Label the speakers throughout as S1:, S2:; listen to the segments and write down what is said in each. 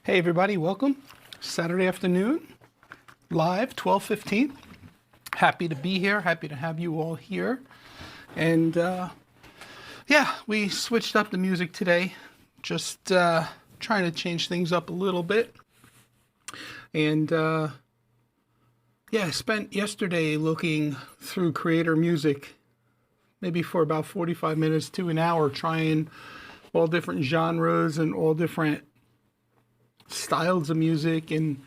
S1: Hey everybody, welcome. Saturday afternoon, live, 12:15. Happy to be here, happy to have you all here. And yeah, we switched up the music today, just trying to change things up a little bit. And yeah, I spent yesterday looking through creator music, maybe for about 45 minutes to an hour, trying all different genres and all different styles of music, and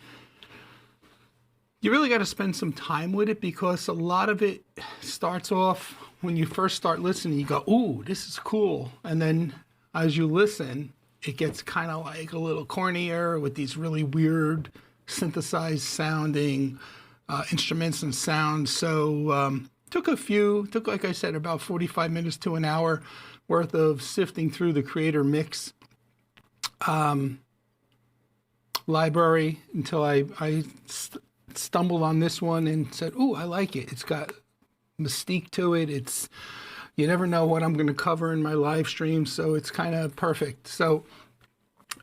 S1: you really got to spend some time with it because a lot of it starts off when you first start listening, you go, ooh, this is cool. And then as you listen, it gets kind of like a little cornier with these really weird synthesized sounding instruments and sounds. So took like I said, about 45 minutes to an hour worth of sifting through the creator mix library until I stumbled on this one and said, "Ooh, I like it. It's got mystique to it. You never know what I'm going to cover in my live stream, so it's kind of perfect." So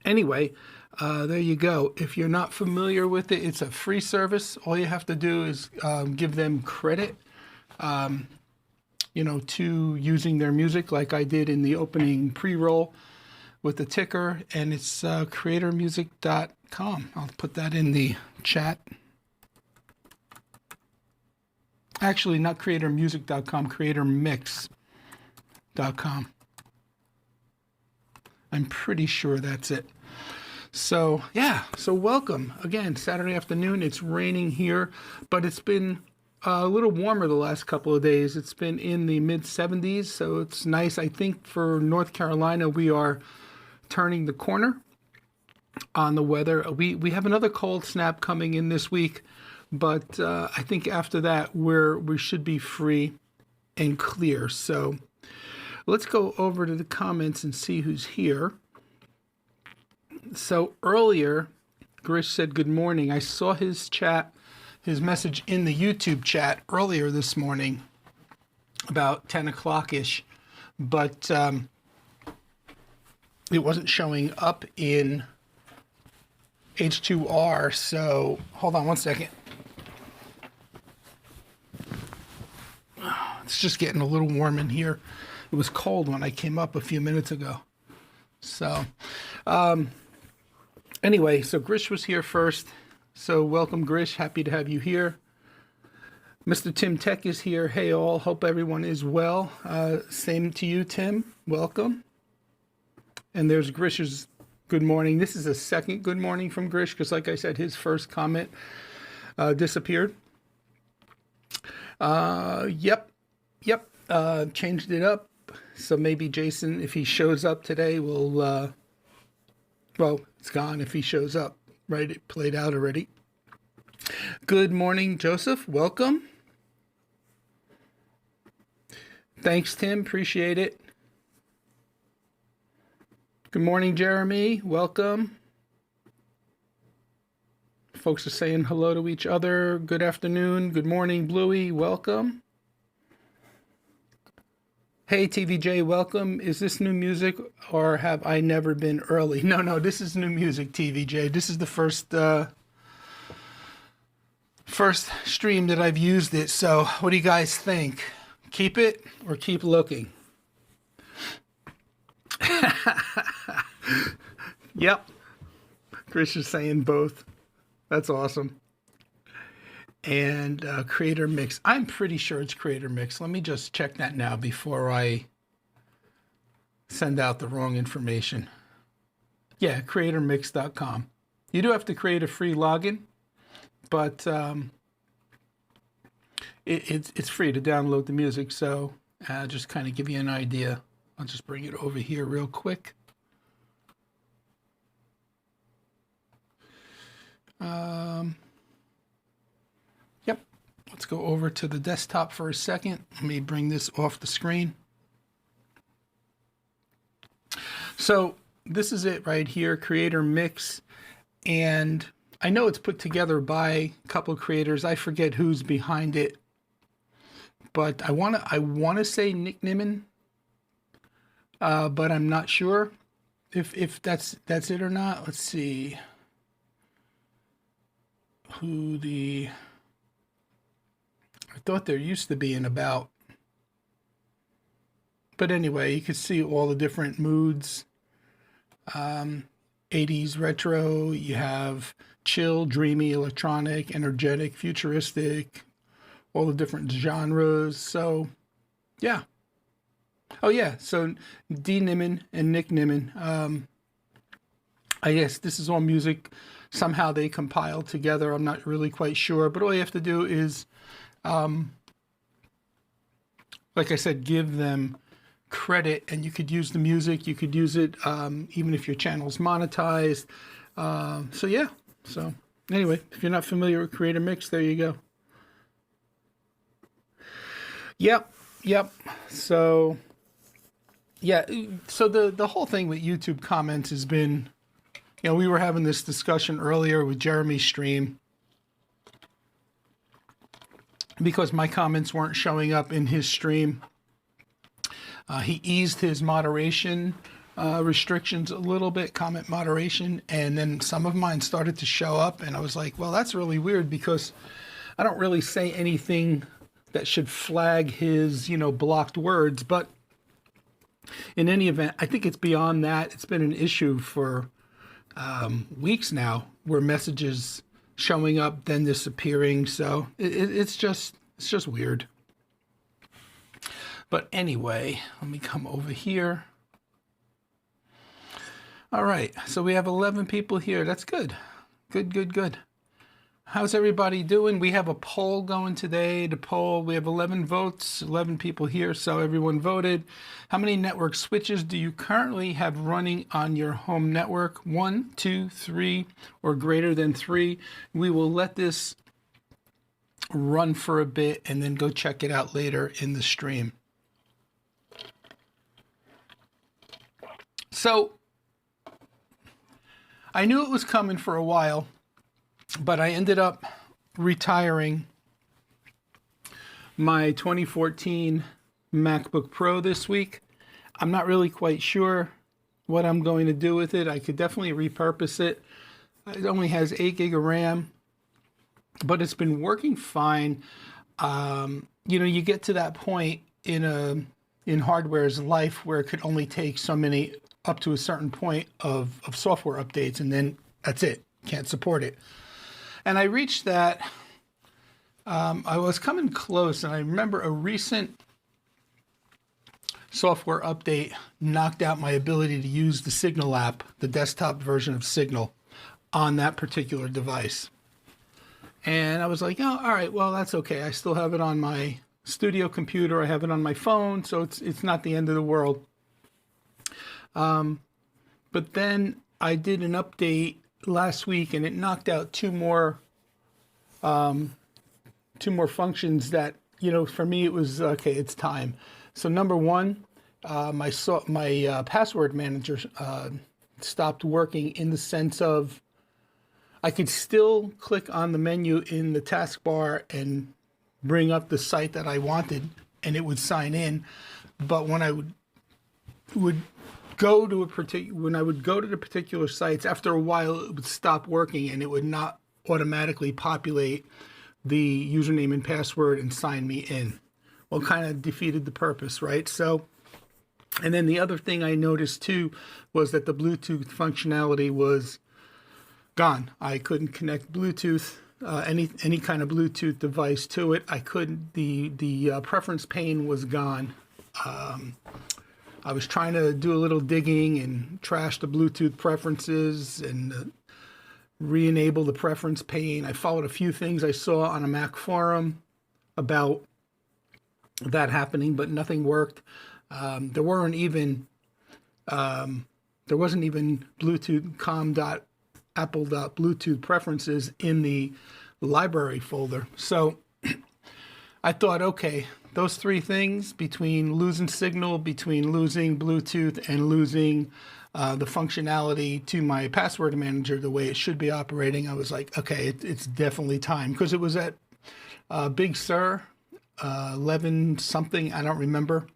S1: anyway, there you go. If you're not familiar with it, it's a free service. All you have to do is give them credit, to using their music, like I did in the opening pre-roll with the ticker, and it's creatormusic.com. I'll put that in the chat. Actually, not creatormusic.com, creatormix.com. I'm pretty sure that's it. So, yeah, so welcome. Again, Saturday afternoon. It's raining here, but it's been a little warmer the last couple of days. It's been in the mid-70s, so it's nice. I think for North Carolina, we are turning the corner on the weather. We have another cold snap coming in this week, but I think after that we should be free and clear. So let's go over to the comments and see who's here. So earlier, Grish said good morning. I saw his message in the YouTube chat earlier this morning, about 10 o'clock-ish, but it wasn't showing up in H2R, so hold on one second. It's just getting a little warm in here. It was cold when I came up a few minutes ago. So anyway, so Grish was here first. So welcome, Grish. Happy to have you here. Mr. Tim Tech is here. Hey all, hope everyone is well. Same to you, Tim. Welcome. And there's Grish's good morning. This is a second good morning from Grish because, like I said, his first comment disappeared. Yep. Changed it up. So maybe Jason, if he shows up today, will, well, it's gone if he shows up, right? It played out already. Good morning, Joseph. Welcome. Thanks, Tim. Appreciate it. Good morning, Jeremy. Welcome. Folks are saying hello to each other. Good afternoon. Good morning, Bluey. Welcome. Hey, TVJ. Welcome. Is this new music or have I never been early? No, this is new music, TVJ. This is the first stream that I've used it. So what do you guys think? Keep it or keep looking? Yep. Chris is saying both. That's awesome. And creator mix. I'm pretty sure it's creator mix. Let me just check that now before I send out the wrong information. Yeah, creatormix.com. You do have to create a free login, but it's free to download the music. So just kind of give you an idea. I'll just bring it over here real quick. Yep. Let's go over to the desktop for a second. Let me bring this off the screen. So this is it right here, Creator Mix. And I know it's put together by a couple of creators. I forget who's behind it. But I wanna say Nick Nimmin. But I'm not sure if that's it or not. Let's see. who I thought there used to be an about. But anyway, you can see all the different moods. 80s retro, you have chill, dreamy, electronic, energetic, futuristic, all the different genres. So, yeah. Oh, yeah. So, D. Nimmin and Nick Nimmin. I guess this is all music. Somehow they compiled together. I'm not really quite sure. But all you have to do is, like I said, give them credit, and you could use the music. You could use it even if your channel's monetized. So, yeah. So, anyway, if you're not familiar with Creator Mix, there you go. Yep. So, yeah. So the whole thing with YouTube comments has been, you know, we were having this discussion earlier with Jeremy's stream because my comments weren't showing up in his stream. He eased his moderation restrictions a little bit, comment moderation, and then some of mine started to show up, and I was like, well, that's really weird because I don't really say anything that should flag his, blocked words. But in any event, I think it's beyond that. It's been an issue for weeks now, where messages showing up then disappearing. So it's just weird. But anyway, let me come over here. All right, so we have 11 people here. That's good. Good. How's everybody doing? We have a poll going today. The poll, we have 11 votes, 11 people here, so everyone voted. How many network switches do you currently have running on your home network? 1, 2, 3, or greater than 3. We will let this run for a bit and then go check it out later in the stream. So, I knew it was coming for a while, but I ended up retiring my 2014 MacBook Pro this week. I'm not really quite sure what I'm going to do with it. I could definitely repurpose it. It only has 8 gig of RAM, but it's been working fine. You get to that point in hardware's life where it could only take so many, up to a certain point of software updates, and then that's it. Can't support it. And I reached that. I was coming close, and I remember a recent software update knocked out my ability to use the Signal app, the desktop version of Signal, on that particular device. And I was like, oh, all right, well, that's okay. I still have it on my studio computer. I have it on my phone, so it's not the end of the world. But then I did an update last week, and it knocked out two more functions that, for me it was okay. It's time. So number one, my password manager stopped working, in the sense of I could still click on the menu in the taskbar and bring up the site that I wanted, and it would sign in. But when I would go to the particular sites, after a while it would stop working, and it would not automatically populate the username and password and sign me in. Well, kind of defeated the purpose, right? So, and then the other thing I noticed too was that the Bluetooth functionality was gone. I couldn't connect Bluetooth, any kind of Bluetooth device to it. I couldn't. The preference pane was gone. I was trying to do a little digging and trash the Bluetooth preferences and re-enable the preference pane. I followed a few things I saw on a Mac forum about that happening, but nothing worked. There wasn't even Bluetooth com.apple.bluetooth preferences in the library folder. So I thought, okay, those three things, between losing Signal, between losing Bluetooth, and losing the functionality to my password manager the way it should be operating, I was like, okay, it's definitely time. Because it was at Big Sur, 11 something, I don't remember.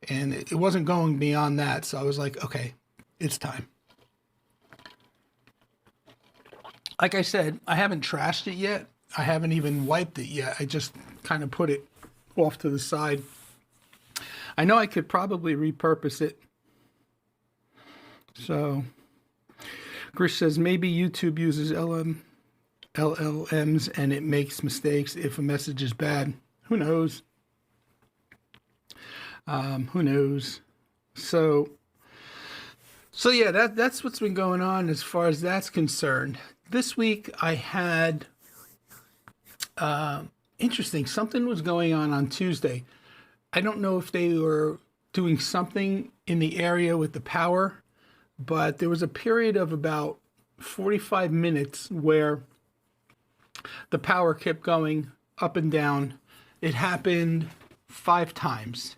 S1: And it wasn't going beyond that. So I was like, okay, it's time. like I said, I haven't trashed it yet. I haven't even wiped it yet. I just kind of put it off to the side. I know I could probably repurpose it. So, Chris says maybe YouTube uses LLMs and it makes mistakes if a message is bad. Who knows? Who knows? So yeah, that's what's been going on as far as that's concerned. This week I had interesting. Something was going on Tuesday. I don't know if they were doing something in the area with the power, but there was a period of about 45 minutes where the power kept going up and down. It happened 5 times.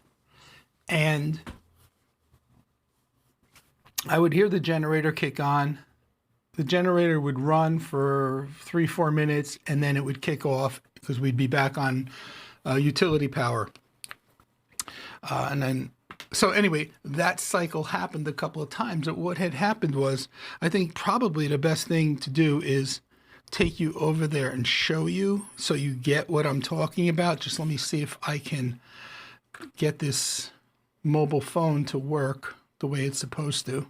S1: And I would hear the generator kick on. The generator would run for 3-4 minutes, and then it would kick off because we'd be back on utility power. So anyway, that cycle happened a couple of times. But what had happened was, I think probably the best thing to do is take you over there and show you so you get what I'm talking about. Just let me see if I can get this mobile phone to work the way it's supposed to.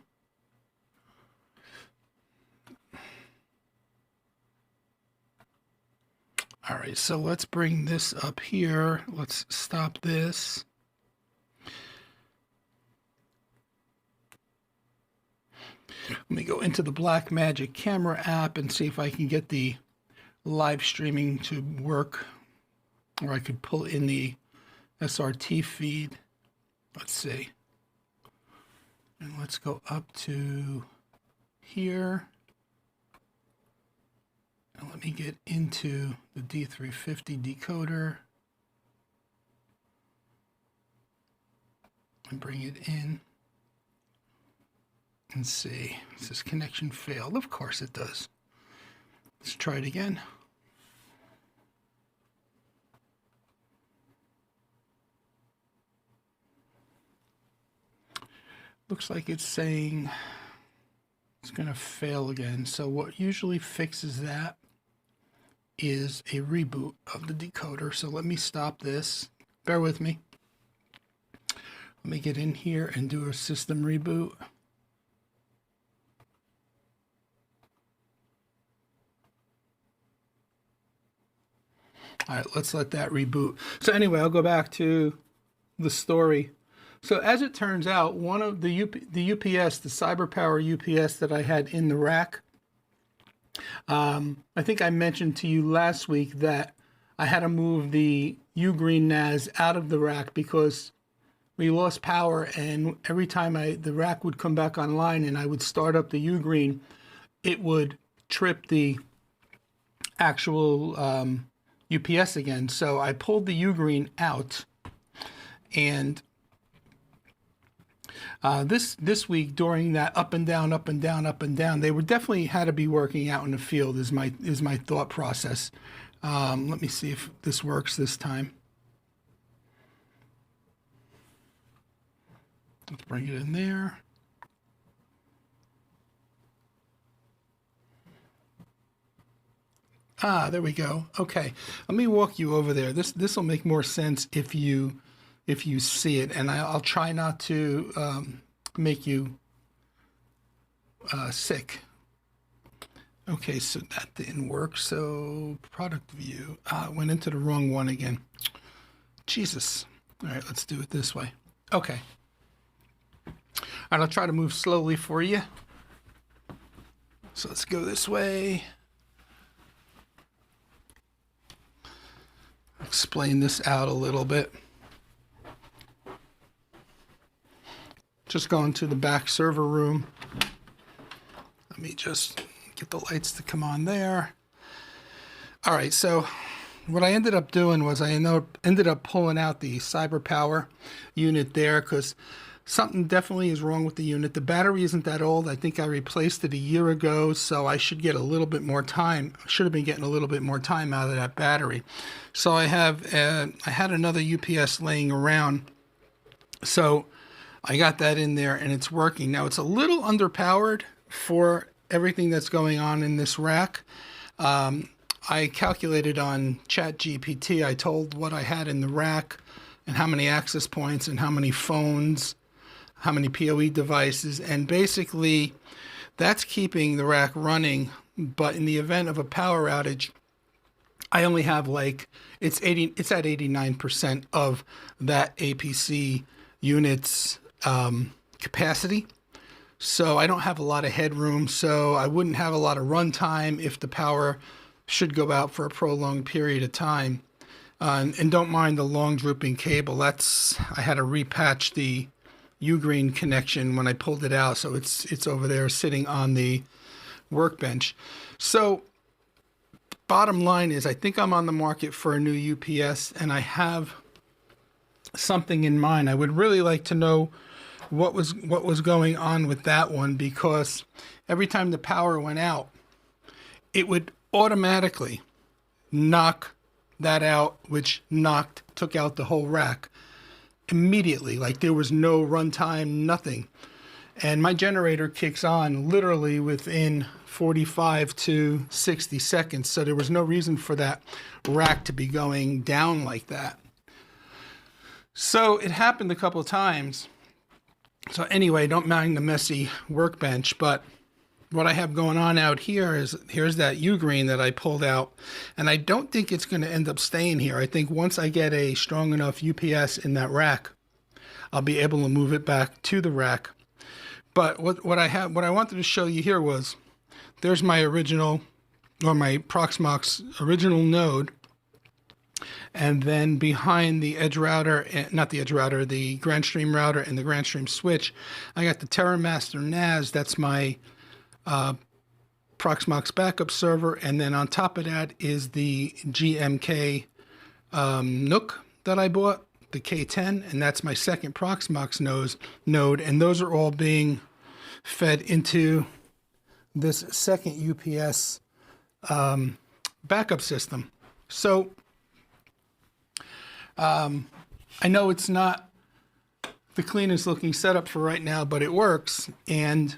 S1: All right, so let's bring this up here. Let's stop this. Let me go into the Blackmagic camera app and see if I can get the live streaming to work, or I could pull in the SRT feed. Let's see. And let's go up to here. And let me get into the D350 decoder and bring it in. And see, does this connection fail? Of course it does. Let's try it again. Looks like it's saying it's going to fail again. So what usually fixes that is a reboot of the decoder. So let me stop this. Bear with me. Let me get in here and do a system reboot. All right, let's let that reboot. So anyway, I'll go back to the story. So as it turns out, one of the UPS, the CyberPower UPS that I had in the rack, I think I mentioned to you last week that I had to move the Ugreen NAS out of the rack because we lost power, and every time the rack would come back online and I would start up the Ugreen, it would trip the actual UPS again. So I pulled the Ugreen out, and this week during that up and down, up and down, up and down, they were definitely had to be working out in the field is my thought process. Let me see if this works this time. Let's bring it in there. Ah, there we go. Okay, let me walk you over there. This will make more sense if you see it, and I'll try not to make you sick. Okay, so that didn't work. So product view, went into the wrong one again. Jesus. All right, let's do it this way. Okay. All right, I'll try to move slowly for you. So let's go this way. Explain this out a little bit. Just going to the back server room. Let me just get the lights to come on there. All right, so what I ended up doing was I ended up pulling out the CyberPower unit there because something definitely is wrong with the unit. The battery isn't that old. I think I replaced it a year ago, so I should get a little bit more time. I should have been getting a little bit more time out of that battery. So I had another UPS laying around, so I got that in there and it's working. Now it's a little underpowered for everything that's going on in this rack. I calculated on ChatGPT. I told what I had in the rack and how many access points and how many phones, how many PoE devices, and basically that's keeping the rack running. But in the event of a power outage, I only have like, it's at 89% of that APC unit's capacity. So I don't have a lot of headroom, so I wouldn't have a lot of runtime if the power should go out for a prolonged period of time. And don't mind the long drooping cable. I had to repatch the Ugreen connection when I pulled it out, so it's over there sitting on the workbench. So bottom line is, I think I'm on the market for a new UPS, and I have something in mind. I would really like to know what was going on with that one, because every time the power went out, it would automatically knock that out, which took out the whole rack immediately. Like there was no runtime, nothing. And my generator kicks on literally within 45 to 60 seconds. So there was no reason for that rack to be going down like that. So it happened a couple of times. So anyway, don't mind the messy workbench, but what I have going on out here is, here's that Ugreen that I pulled out, and I don't think it's going to end up staying here. I think once I get a strong enough UPS in that rack, I'll be able to move it back to the rack. But what I wanted to show you here was, there's my original, or my Proxmox original node, and then behind the edge router, not the edge router, the Grandstream router and the Grandstream switch, I got the TerraMaster NAS. That's my Proxmox backup server, and then on top of that is the GMK NUC that I bought, the K10, and that's my second Proxmox node, and those are all being fed into this second UPS backup system. So I know it's not the cleanest looking setup for right now, but it works. And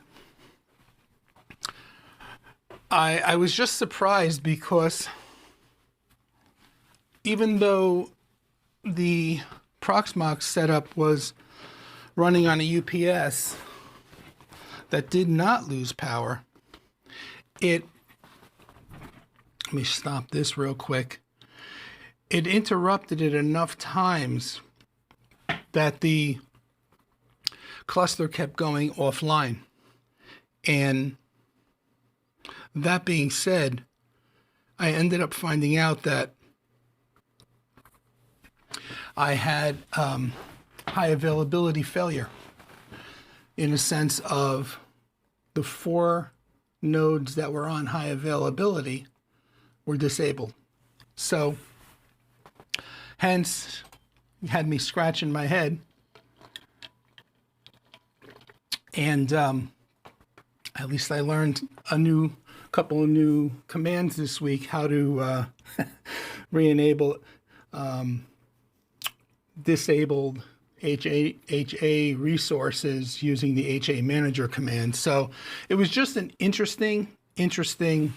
S1: I was just surprised because even though the Proxmox setup was running on a UPS that did not lose power, let me stop this real quick. It interrupted it enough times that the cluster kept going offline. And that being said, I ended up finding out that I had high availability failure, in a sense of the 4 nodes that were on high availability were disabled. So hence, it had me scratching my head. And at least I learned a couple of new commands this week, how to re-enable disabled HA resources using the HA manager command. So it was just an interesting chain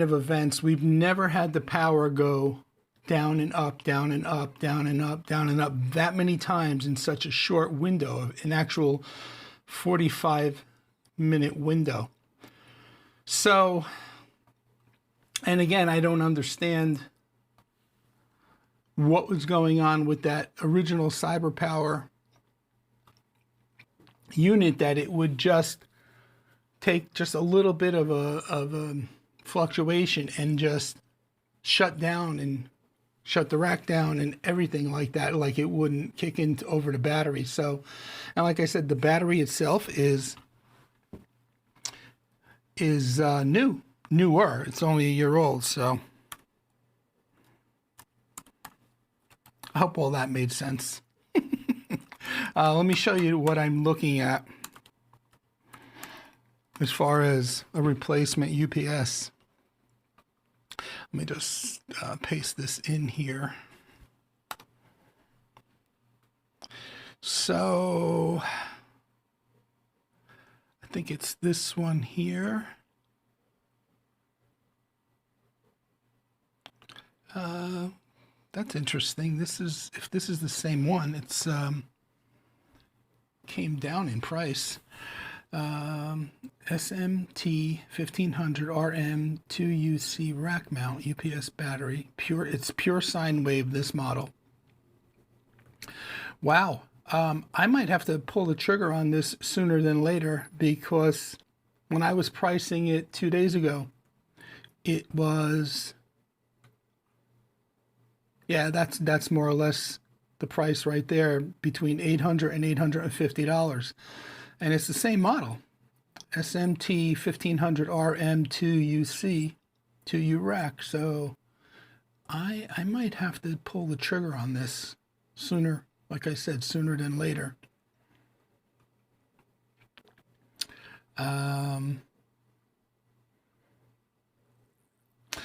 S1: of events. We've never had the power go down and up, down and up, down and up, down and up that many times in such a short window, an actual 45-minute window. So, and again, I don't understand what was going on with that original CyberPower unit, that it would just take just a little bit of a fluctuation and just shut down and shut the rack down and everything like that, like it wouldn't kick in over the battery. So, and like I said, the battery itself is newer. It's only a year old, so I hope all that made sense. Let me show you what I'm looking at as far as a replacement UPS. Let me just paste this in here. So think it's this one here. That's interesting. If this is the same one, it's came down in price. SMT 1500 RM 2UC rack mount UPS battery. It's pure sine wave, this model. Wow. I might have to pull the trigger on this sooner than later, because when I was pricing it 2 days ago, it was, yeah, that's more or less the price right there, between $800 and $850. And it's the same model, SMT 1500 RM2UC 2U rack. So I might have to pull the trigger on this sooner, like I said, sooner than later.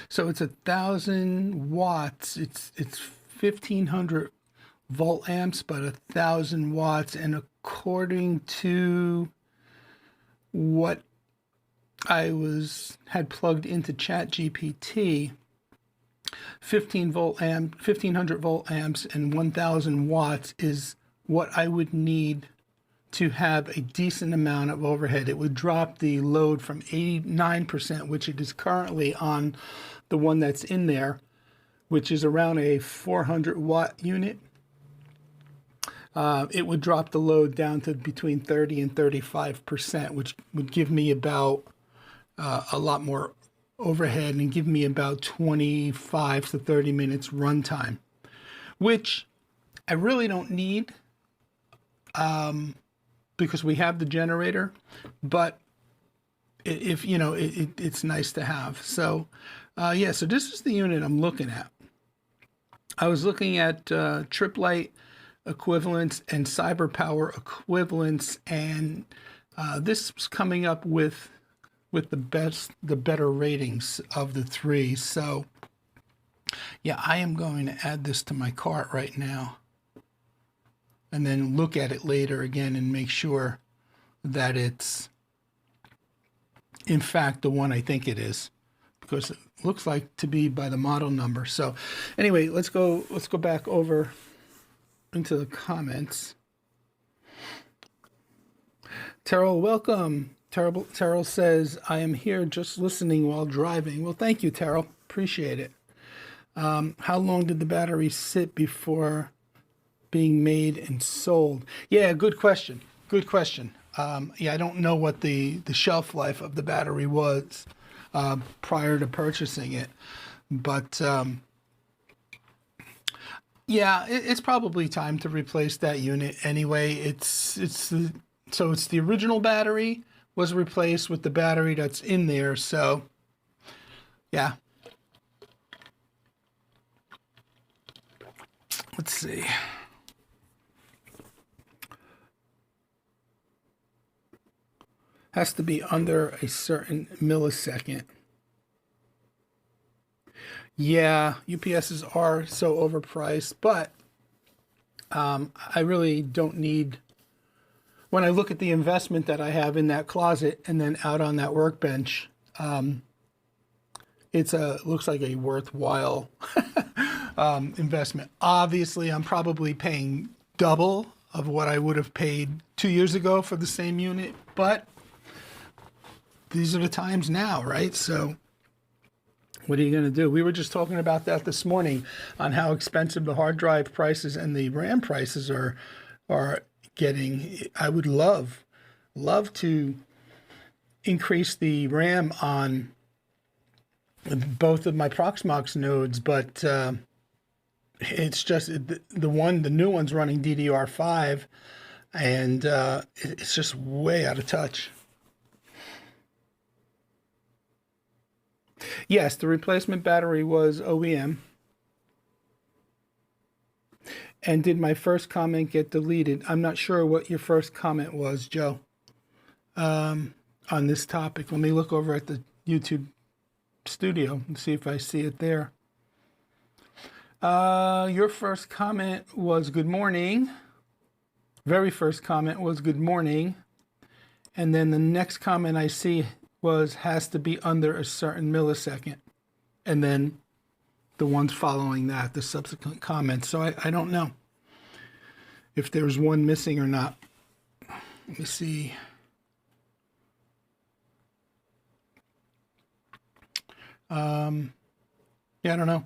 S1: So it's 1,000 watts. It's 1,500 volt amps, but 1,000 watts. And according to what I had plugged into ChatGPT, 1,500 volt amps and 1,000 watts is what I would need to have a decent amount of overhead. It would drop the load from 89%, which it is currently on the one that's in there, which is around a 400 watt unit. It would drop the load down to between 30 and 35%, which would give me about a lot more overhead and give me about 25 to 30 minutes runtime, which I really don't need, because we have the generator, but if you know, it's nice to have. So yeah, so this is the unit I'm looking at. I was looking at Trip Light equivalents and Cyber Power equivalents, and this was coming up with the better ratings of the three. So yeah, I am going to add this to my cart right now, and then look at it later again and make sure that it's in fact the one I think it is, because it looks like to be by the model number. So anyway, let's go back over into the comments. Terrell, welcome. Terrell says, I am here just listening while driving. Well, thank you, Terrell. Appreciate it. How long did the battery sit before being made and sold? Yeah, good question. Good question. Yeah, I don't know what the shelf life of the battery was prior to purchasing it, but yeah, it's probably time to replace that unit anyway. It's the original battery was replaced with the battery that's in there. So yeah, let's see. Has to be under a certain millisecond. Yeah, UPSs are so overpriced, but I really don't need, when I look at the investment that I have in that closet and then out on that workbench, looks like a worthwhile investment. Obviously, I'm probably paying double of what I would have paid 2 years ago for the same unit, but these are the times now, right? So what are you going to do? We were just talking about that this morning on how expensive the hard drive prices and the RAM prices are getting. I would love to increase the RAM on both of my Proxmox nodes, but it's just the new one's running DDR5, and it's just way out of touch. Yes, the replacement battery was OEM. And did my first comment get deleted? I'm not sure what your first comment was, Joe, on this topic. Let me look over at the YouTube studio and see if I see it there. Your first comment was good morning. Very first comment was good morning. And then the next comment I see was has to be under a certain millisecond. And then the ones following that, the subsequent comments. So I don't know if there's one missing or not. Let me see. Yeah, I don't know.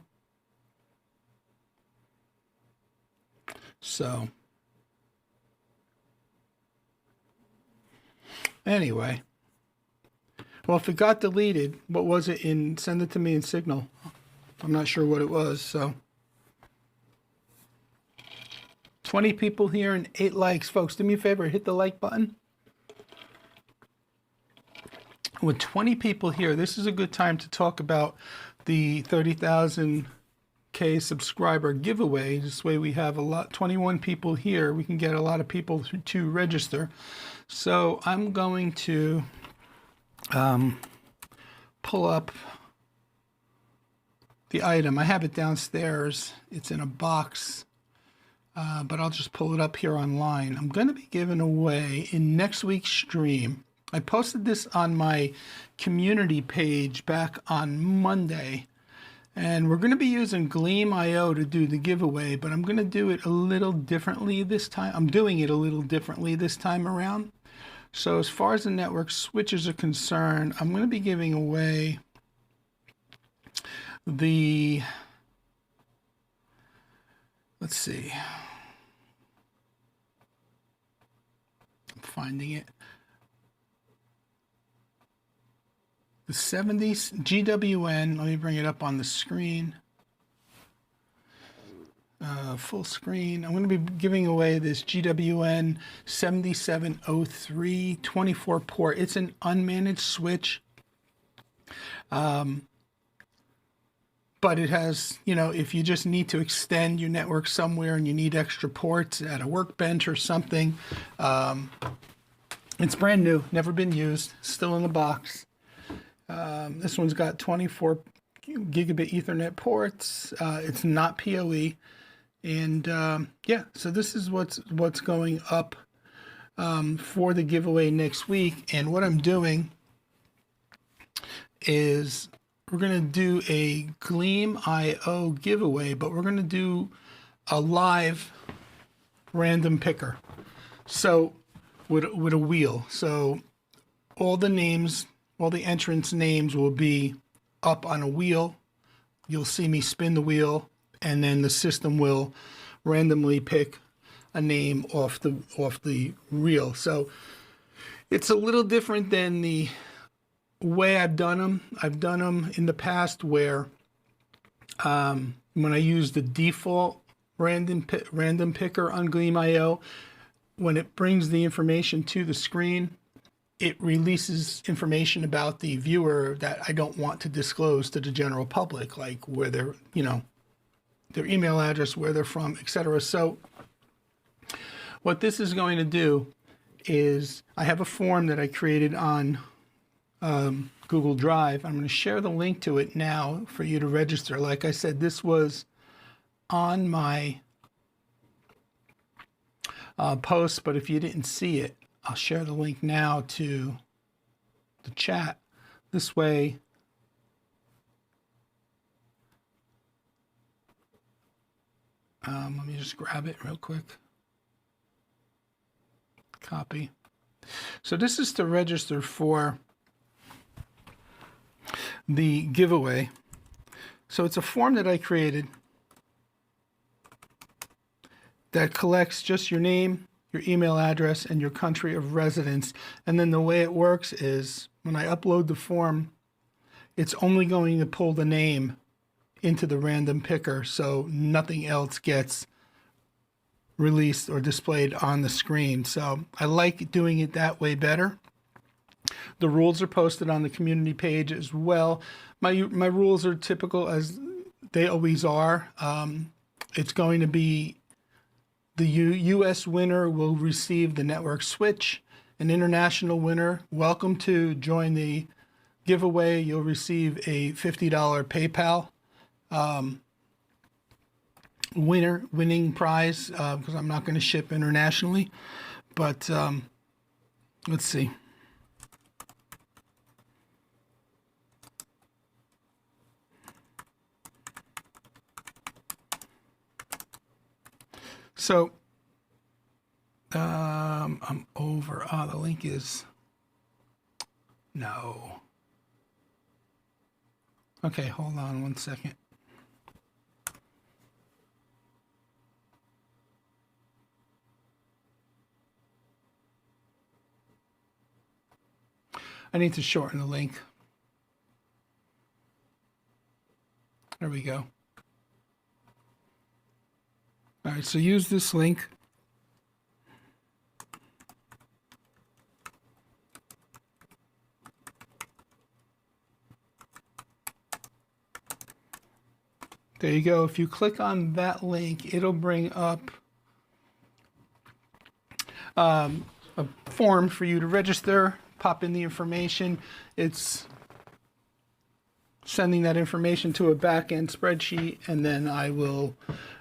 S1: So anyway, well, if it got deleted, what was it in Send It to Me in Signal? I'm not sure what it was. So 20 people here and 8 likes. Folks, do me a favor, hit the like button. With 20 people here, this is a good time to talk about the 30,000K subscriber giveaway. This way we have 21 people here. We can get a lot of people to register. So I'm going to pull up the item. I have it downstairs. It's in a box, but I'll just pull it up here online. I'm going to be giving away in next week's stream. I posted this on my community page back on Monday, and we're going to be using Gleam.io to do the giveaway, but I'm going to do it a little differently this time. I'm doing it a little differently this time around. So as far as the network switches are concerned, I'm going to be giving away the, let's see, I'm finding it. The 70s GWN, let me bring it up on the screen. Full screen. I'm going to be giving away this GWN 7703 24 port. It's an unmanaged switch. But it has, you know, if you just need to extend your network somewhere and you need extra ports at a workbench or something, it's brand new, never been used, still in the box. This one's got 24 gigabit Ethernet ports. It's not PoE. And yeah, so this is what's going up for the giveaway next week. And what I'm doing is we're going to do a Gleam.io giveaway, but we're going to do a live random picker. So with a wheel. So all the names, all the entrance names will be up on a wheel. You'll see me spin the wheel, and then the system will randomly pick a name off the reel. So it's a little different than the way I've done them. I've done them in the past where when I use the default random picker on Gleam.io, when it brings the information to the screen, it releases information about the viewer that I don't want to disclose to the general public, like where they're, you know, their email address, where they're from, etc. So what this is going to do is I have a form that I created on Google Drive. I'm going to share the link to it now for you to register. Like I said, this was on my post, but if you didn't see it, I'll share the link now to the chat. This way, let me just grab it real quick. Copy. So this is to register for the giveaway. So it's a form that I created that collects just your name, your email address, and your country of residence. And then the way it works is when I upload the form, it's only going to pull the name into the random picker, so nothing else gets released or displayed on the screen. So I like doing it that way better. The rules are posted on the community page as well. My rules are typical as they always are. It's going to be the U.S. winner will receive the network switch. An international winner, welcome to join the giveaway. You'll receive a $50 PayPal winning prize because I'm not going to ship internationally. But let's see. So I'm over. Oh, the link is no. Okay, hold on one second. I need to shorten the link. There we go. All right, so use this link. There you go. If you click on that link, it'll bring up a form for you to register, pop in the information. It's sending that information to a back-end spreadsheet, and then I will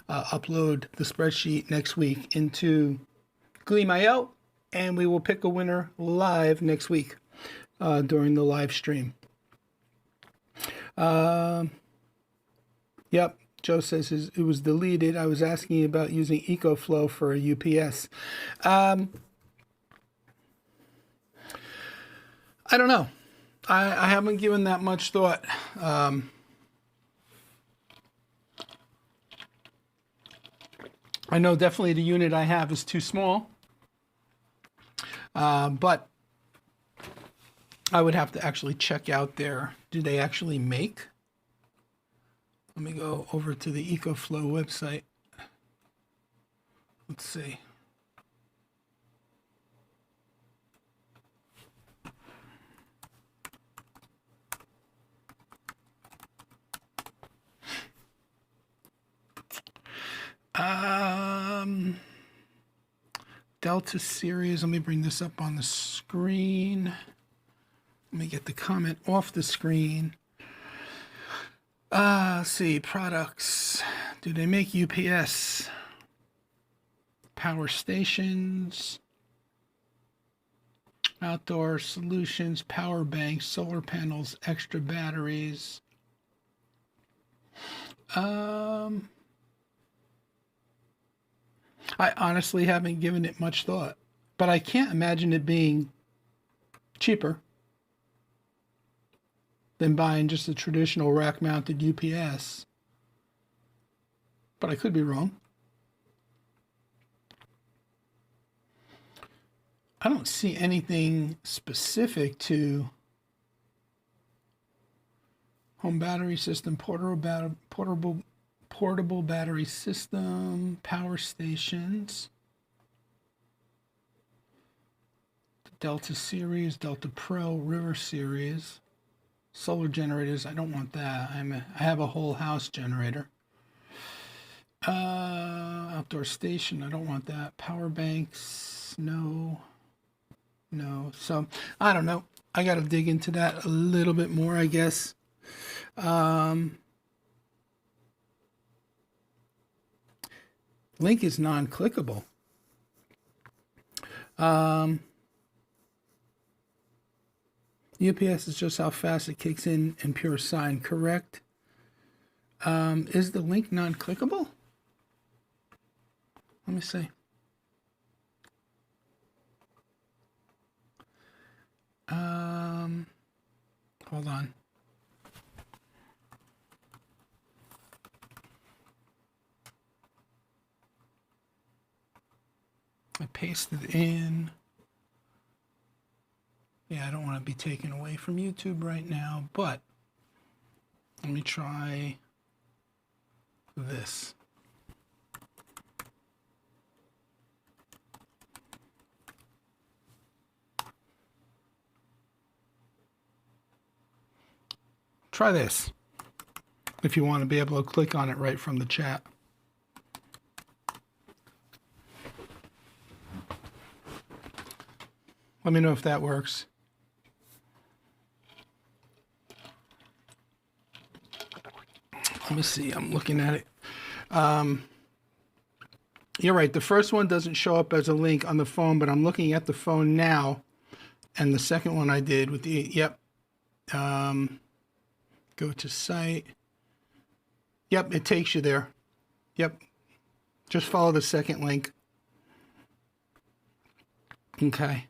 S1: upload the spreadsheet next week into Gleam.io, and we will pick a winner live next week during the live stream. Yep, Joe says it was deleted. I was asking about using EcoFlow for a UPS. I don't know. I haven't given that much thought. I know definitely the unit I have is too small, but I would have to actually check out do they actually make? Let me go over to the EcoFlow website. Let's see. Delta series. Let me bring this up on the screen. Let me get the comment off the screen. Let's see, products. Do they make UPS? Power stations, outdoor solutions, power banks, solar panels, extra batteries. I honestly haven't given it much thought, but I can't imagine it being cheaper than buying just a traditional rack-mounted UPS. But I could be wrong. I don't see anything specific to home battery system, portable battery system, power stations, the Delta series, Delta Pro, River series. Solar generators, I don't want that. I have a whole house generator. Outdoor station, I don't want that. Power banks, no. So, I don't know. I got to dig into that a little bit more, I guess. Link is non-clickable. UPS is just how fast it kicks in pure sine, correct? Is the link non-clickable? Let me see. Hold on. I pasted in. Yeah, I don't want to be taken away from YouTube right now, but let me try this. Try this if you want to be able to click on it right from the chat. Let me know if that works. Let me see, I'm looking at it. You're right, the first one doesn't show up as a link on the phone, but I'm looking at the phone now, and the second one I did with the, yep. Go to site. Yep, it takes you there. Yep. Just follow the second link. Okay.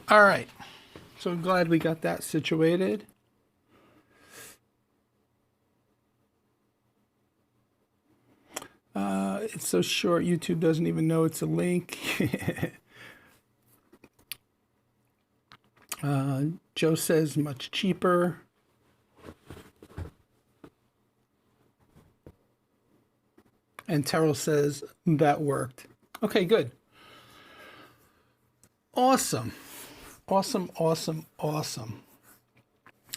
S1: All right. So I'm glad we got that situated. It's so short, YouTube doesn't even know it's a link. Joe says much cheaper. And Terrell says that worked. Okay, good. Awesome. Awesome, awesome, awesome.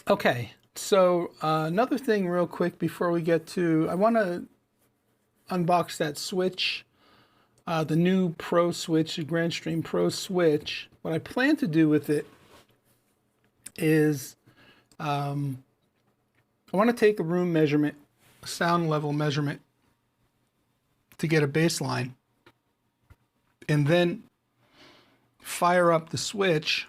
S1: Okay, so another thing real quick before we get to, I want to unbox that switch, the new Pro switch, the Grandstream Pro switch. What I plan to do with it is I want to take a room measurement, a sound level measurement to get a baseline, and then fire up the switch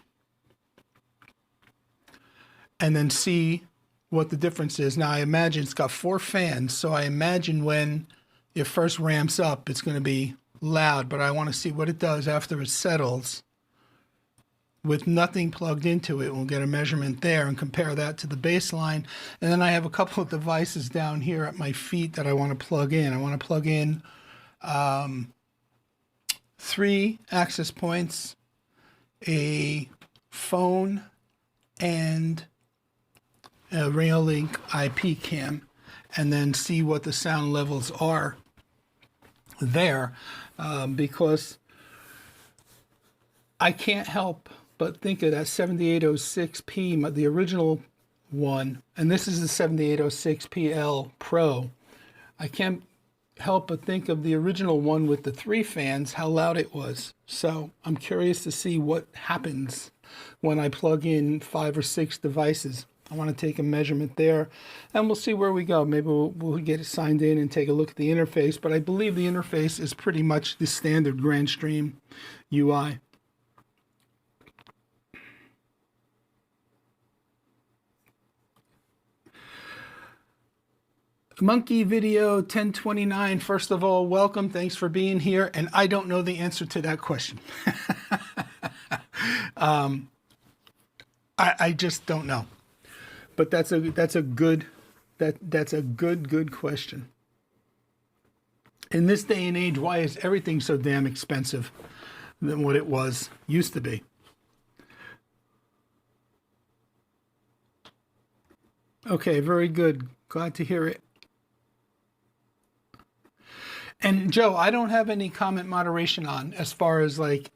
S1: and then see what the difference is. Now I imagine it's got 4 fans, so I imagine when it first ramps up, it's going to be loud, but I want to see what it does after it settles. With nothing plugged into it, we'll get a measurement there and compare that to the baseline. And then I have a couple of devices down here at my feet that I want to plug in. I want to plug in 3 access points, a phone, and a Railink IP cam, and then see what the sound levels are there, because I can't help but think of that 7806P, the original one, and this is the 7806PL Pro. I can't help but think of the original one with the 3 fans, how loud it was. So I'm curious to see what happens when I plug in 5 or 6 devices. I want to take a measurement there, and we'll see where we go. Maybe we'll get it signed in and take a look at the interface, but I believe the interface is pretty much the standard Grandstream UI. Monkey Video 1029, first of all, welcome. Thanks for being here. And I don't know the answer to that question. I just don't know. But that's a good question. In this day and age, why is everything so damn expensive than what it used to be? Okay, very good. Glad to hear it. And Joe, I don't have any comment moderation on as far as like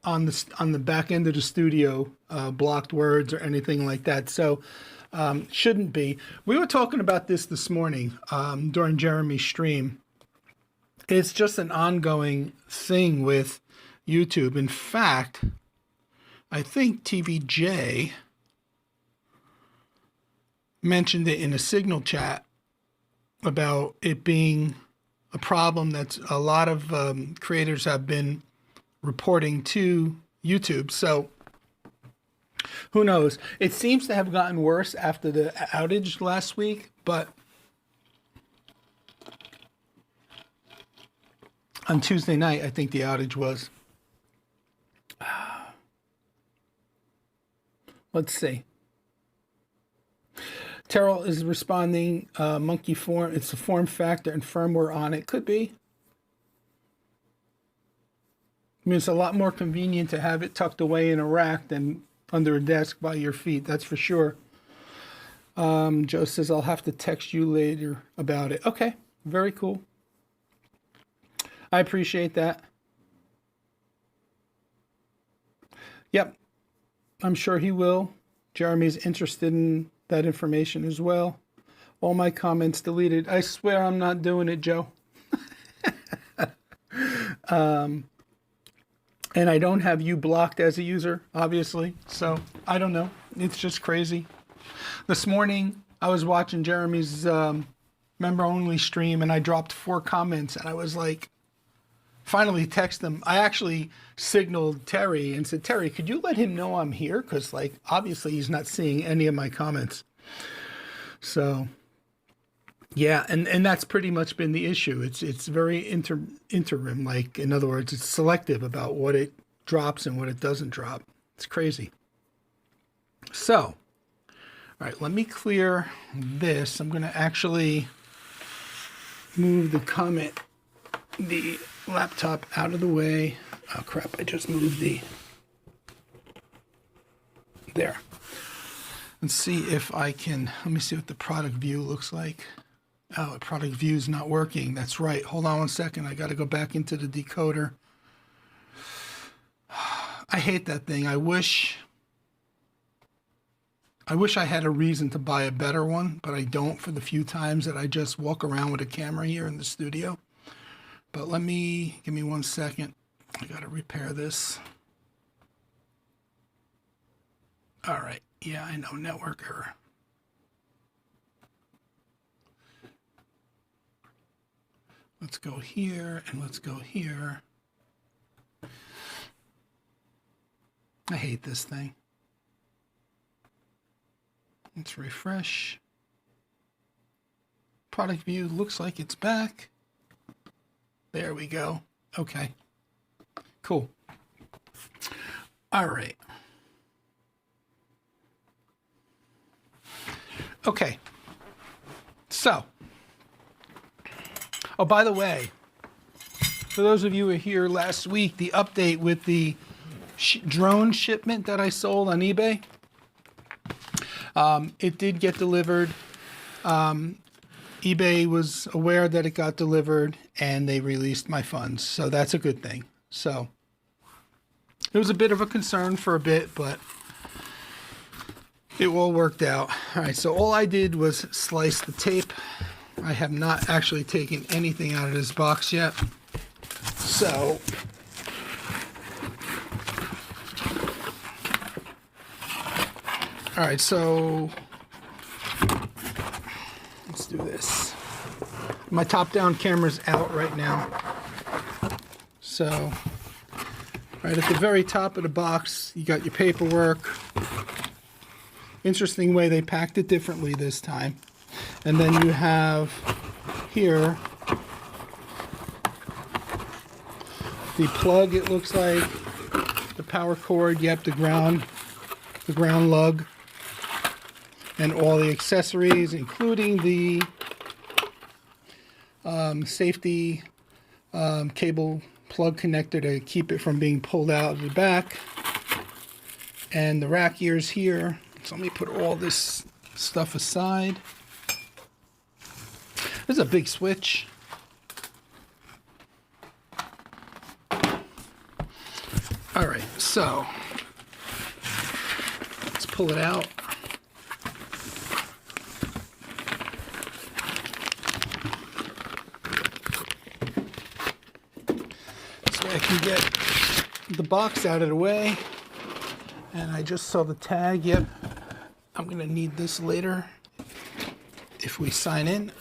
S1: on the back end of the studio, blocked words or anything like that. So shouldn't be. We were talking about this morning during Jeremy's stream. It's just an ongoing thing with YouTube. In fact, I think TVJ mentioned it in a Signal chat about it being a problem that a lot of creators have been reporting to YouTube. So who knows? It seems to have gotten worse after the outage last week, but on Tuesday night, I think the outage was. Let's see. Terrell is responding, monkey form, it's a form factor and firmware on it. Could be. I mean, it's a lot more convenient to have it tucked away in a rack than under a desk by your feet, that's for sure. Joe says, I'll have to text you later about it. Okay, very cool. I appreciate that. Yep, I'm sure he will. Jeremy's interested in that information as well. All my comments deleted. I swear I'm not doing it, Joe. And I don't have you blocked as a user, obviously. So I don't know. It's just crazy. This morning, I was watching Jeremy's member-only stream, and I dropped 4 comments, and I was like, finally text him. I actually signaled Terry and said, Terry, could you let him know I'm here? Because, like, obviously he's not seeing any of my comments. So, Yeah, and that's pretty much been the issue. It's very interim. Like, in other words, it's selective about what it drops and what it doesn't drop. It's crazy. So, all right, let me clear this. I'm going to actually move the laptop out of the way. Oh crap! I just moved there. Let's see if I can. Let me see what the product view looks like. Oh, product view is not working. That's right. Hold on one second. I got to go back into the decoder. I hate that thing. I wish I had a reason to buy a better one, but I don't for the few times that I just walk around with a camera here in the studio. But give me 1 second. I got to repair this. All right. Yeah, I know, network error. Let's go here and let's go here. I hate this thing. Let's refresh. Product view looks like it's back. There we go. Okay. Cool. All right. Okay. So, oh, by the way, for those of you who were here last week, the update with the drone shipment that I sold on eBay, it did get delivered. eBay was aware that it got delivered and they released my funds. So that's a good thing. So it was a bit of a concern for a bit, but it all worked out. All right, so all I did was slice the tape. I have not actually taken anything out of this box yet. So all right, so let's do this. My top-down camera's out right now. So right at the very top of the box, you got your paperwork. Interesting way they packed it differently this time. And then you have here the plug, it looks like, the power cord, yep, the ground lug, and all the accessories, including the safety cable plug connector to keep it from being pulled out of the back, and the rack ears here. So let me put all this stuff aside. This is a big switch. All right, so let's pull it out. So I can get the box out of the way. And I just saw the tag. Yep, I'm gonna need this later if we sign in.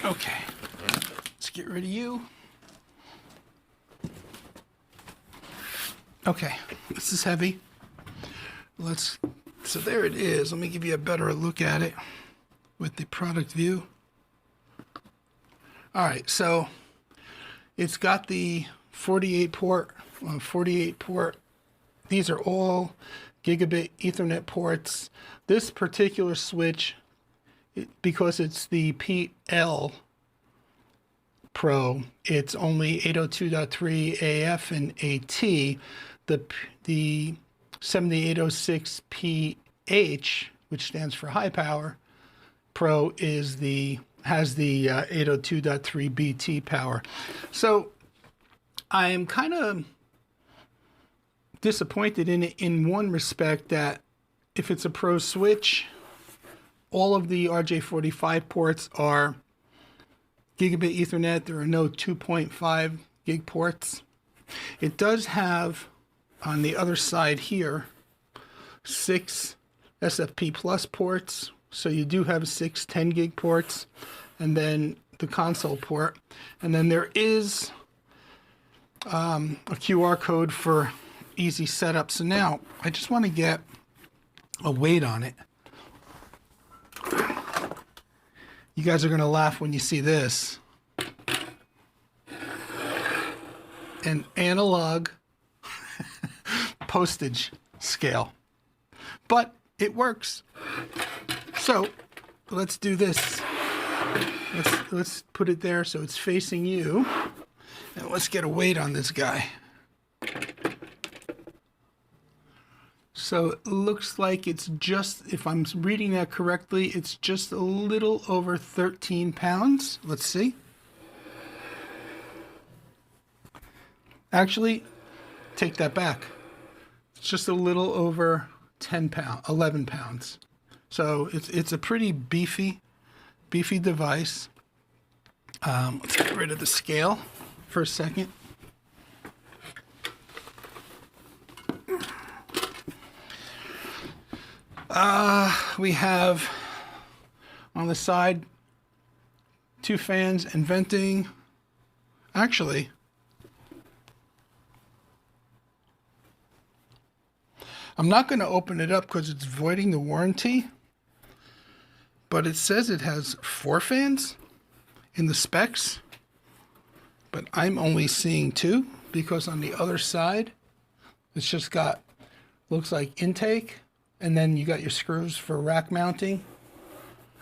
S1: Okay, let's get rid of you. Okay, this is heavy. So there it is. Let me give you a better look at it with the product view. All right, so it's got the 48 port. These are all gigabit Ethernet ports. This particular switch, because it's the PL Pro, it's only 802.3 AF and AT. The 7806PH, which stands for high power Pro, has the 802.3 BT power. So I am kind of disappointed in it in one respect, that if it's a Pro switch, all of the RJ45 ports are gigabit Ethernet. There are no 2.5 gig ports. It does have, on the other side here, 6 SFP plus ports. So you do have 6 10 gig ports, and then the console port. And then there is a QR code for easy setup. So now I just want to get a weight on it. You guys are going to laugh when you see this. An analog postage scale. But it works. So let's do this. Let's put it there so it's facing you. And let's get a weight on this guy. So it looks like it's just, if I'm reading that correctly, it's just a little over 13 pounds. Let's see. Actually, take that back. It's just a little over 11 pounds. So it's a pretty beefy device. Let's get rid of the scale for a second. We have on the side 2 fans and venting. Actually, I'm not going to open it up because it's voiding the warranty, but it says it has 4 fans in the specs, but I'm only seeing 2 because on the other side it's just got, looks like intake, and then you got your screws for rack mounting.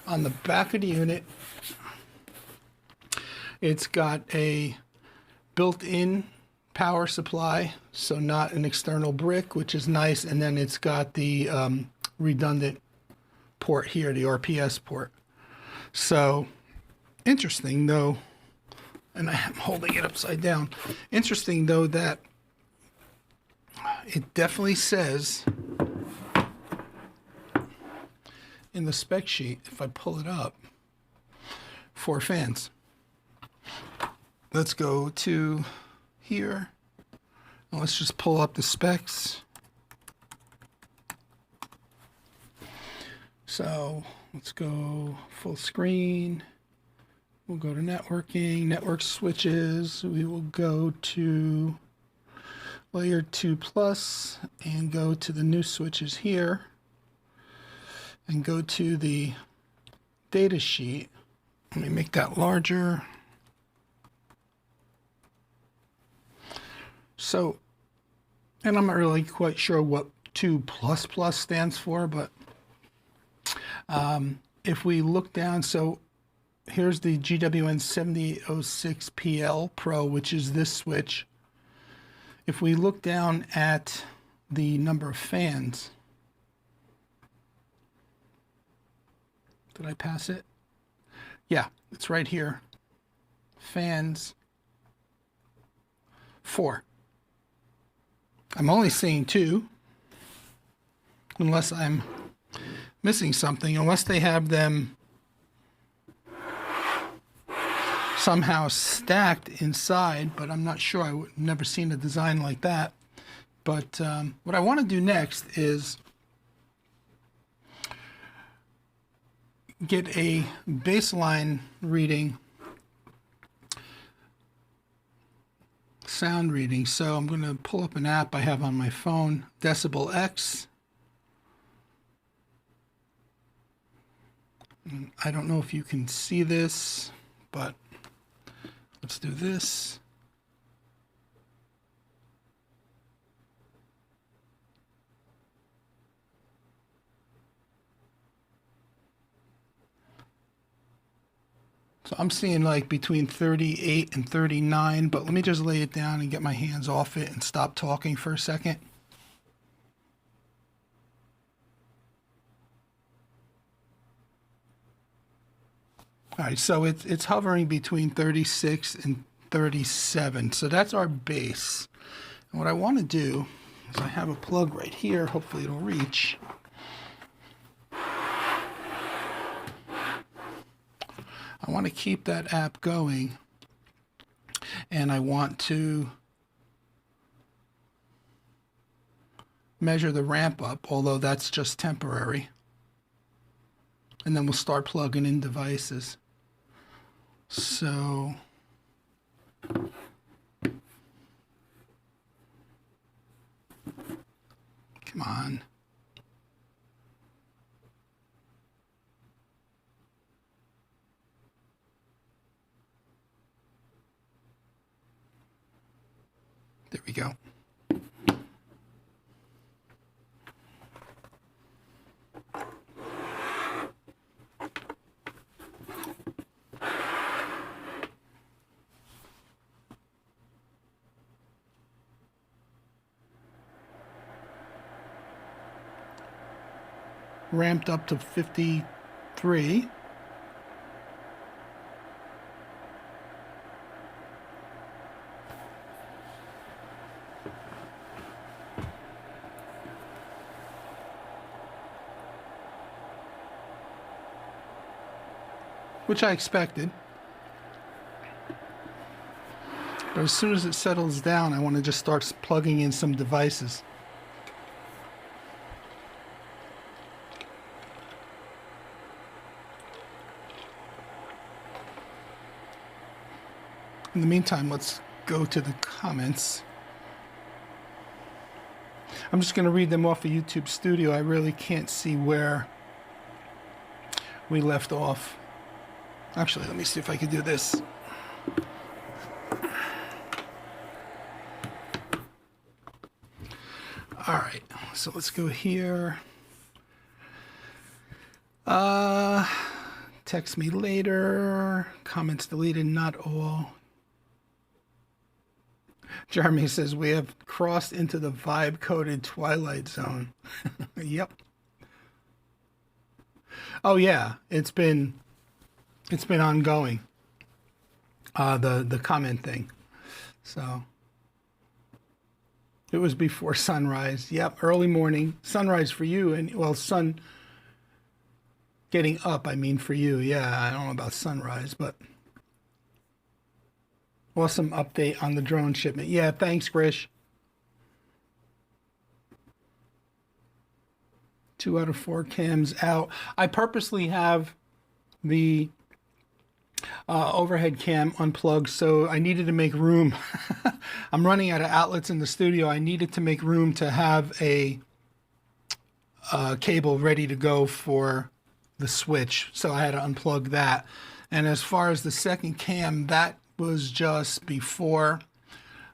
S1: On the back of the unit, it's got a built-in power supply, so not an external brick, which is nice, and then it's got the redundant port here, the RPS port. So interesting though, and I'm holding it upside down. Interesting though that it definitely says in the spec sheet, if I pull it up, 4 fans. Let's go to here. And let's just pull up the specs. So let's go full screen. We'll go to networking, network switches. We will go to layer 2 plus and go to the new switches here and go to the data sheet. Let me make that larger. So, and I'm not really quite sure what 2 plus plus stands for, but if we look down, so here's the GWN 7806PL Pro, which is this switch. If we look down at the number of fans, did I pass it? Yeah, it's right here. Fans, 4. I'm only seeing 2, unless I'm missing something, unless they have them somehow stacked inside, but I'm not sure. I've never seen a design like that. But what I want to do next is get a baseline reading, sound reading. So I'm going to pull up an app I have on my phone, Decibel X. And I don't know if you can see this, but let's do this. So I'm seeing like between 38 and 39, but let me just lay it down and get my hands off it and stop talking for a second. All right, so it's hovering between 36 and 37. So that's our base. And what I want to do is I have a plug right here. Hopefully it'll reach. I want to keep that app going, and I want to measure the ramp up, although that's just temporary. And then we'll start plugging in devices. So Come on. There we go. Ramped up to 53. Which I expected. But as soon as it settles down, I want to just start plugging in some devices. In the meantime, let's go to the comments. I'm just going to read them off of YouTube Studio. I really can't see where we left off. Actually, let me see if I can do this. All right, so let's go here. Text me later. Comments deleted, not all. Jeremy says we have crossed into the vibe-coded twilight zone. Yep. Oh yeah, it's been ongoing. The comment thing. So it was before sunrise. Yep, early morning. Sunrise for you, and well, sun getting up, I mean for you. Yeah, I don't know about sunrise, but awesome update on the drone shipment. Yeah, thanks, Grish. 2 out of 4 cams out. I purposely have the overhead cam unplugged, so I needed to make room. I'm running out of outlets in the studio. I needed to make room to have a cable ready to go for the switch, so I had to unplug that. And as far as the second cam, that was just before,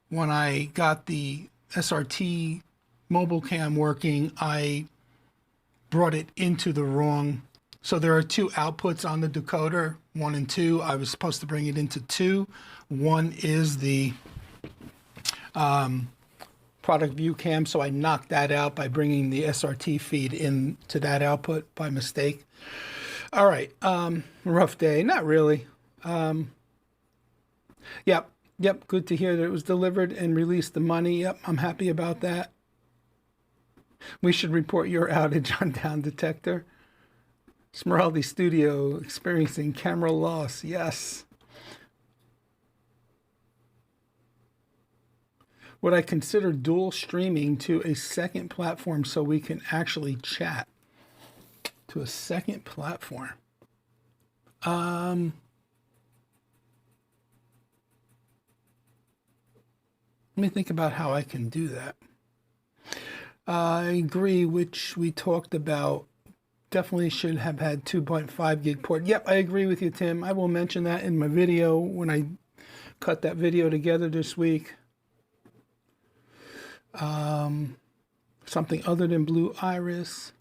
S1: when I got the SRT mobile cam working, I brought it into the wrong. So there are 2 outputs on the decoder, 1 and 2. I was supposed to bring it into 2. 1 is the product view cam, so I knocked that out by bringing the SRT feed into that output by mistake. All right, rough day. Not really. Yep, good to hear that it was delivered and released the money. Yep, I'm happy about that. We should report your outage on Down Detector. Smeraldi Studio experiencing camera loss. Yes. Would I consider dual streaming to a second platform so we can actually chat? To a second platform. Let me think about how I can do that. I agree, which we talked about. Definitely should have had 2.5 gig port. Yep, I agree with you, Tim. I will mention that in my video when I cut that video together this week. Something other than Blue Iris.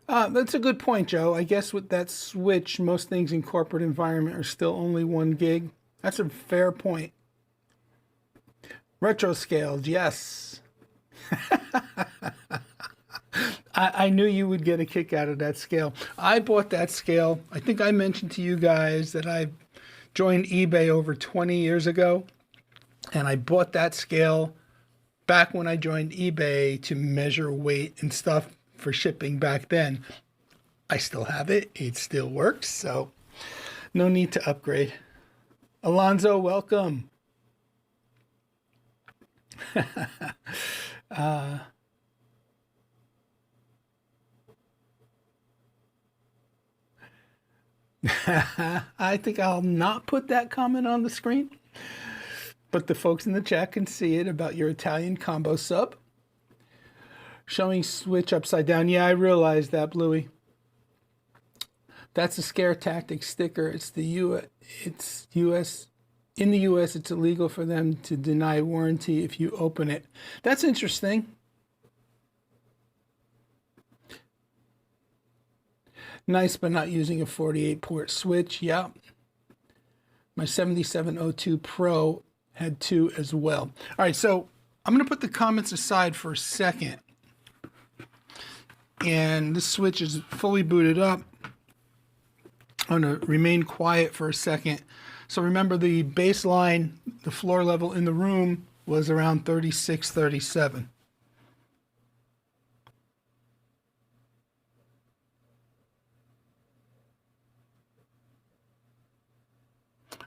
S1: That's a good point, Joe. I guess with that switch, most things in corporate environment are still only 1 gig. That's a fair point. Retro scaled, yes. I knew you would get a kick out of that scale. I bought that scale. I think I mentioned to you guys that I joined eBay over 20 years ago. And I bought that scale back when I joined eBay to measure weight and stuff for shipping back then. I still have it. It still works. So no need to upgrade. Alonzo, welcome. I think I'll not put that comment on the screen. but the folks in the chat can see it about your Italian combo sub. Showing switch upside down. Yeah, I realized that, Bluey. That's a scare tactic sticker. It's the US. In the US, it's illegal for them to deny warranty if you open it. That's interesting. Nice, but not using a 48-port switch. Yeah. My 7702 Pro had two as well. All right, so I'm going to put the comments aside for a second. And this switch is fully booted up. I'm going to remain quiet for a second. So remember, the baseline, the floor level in the room was around 36, 37.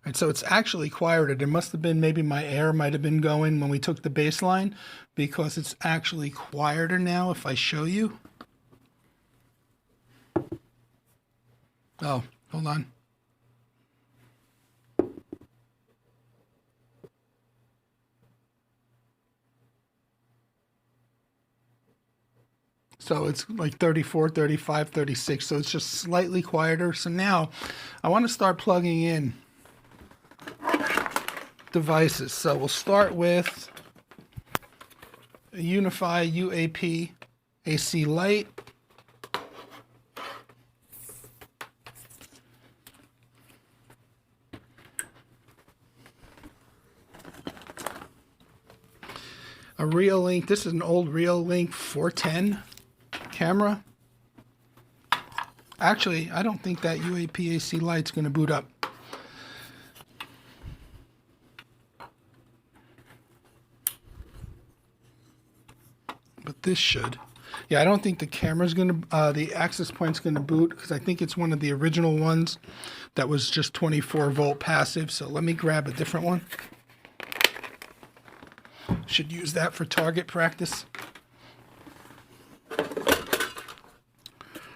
S1: And so it's actually quieter. There must have been, maybe my air might have been going when we took the baseline, because it's actually quieter now if I show you. Oh, hold on. So it's like 34, 35, 36. So it's just slightly quieter. So now I want to start plugging in devices. So we'll start with a Unify UAP AC light. A Reolink, this is an old Reolink 410 camera. Actually, I don't think that UAP AC light's going to boot up. But this should. Yeah, I don't think the camera's going to, the access point's going to boot, because I think it's one of the original ones that was just 24 volt passive. So let me grab a different one. Should use that for target practice.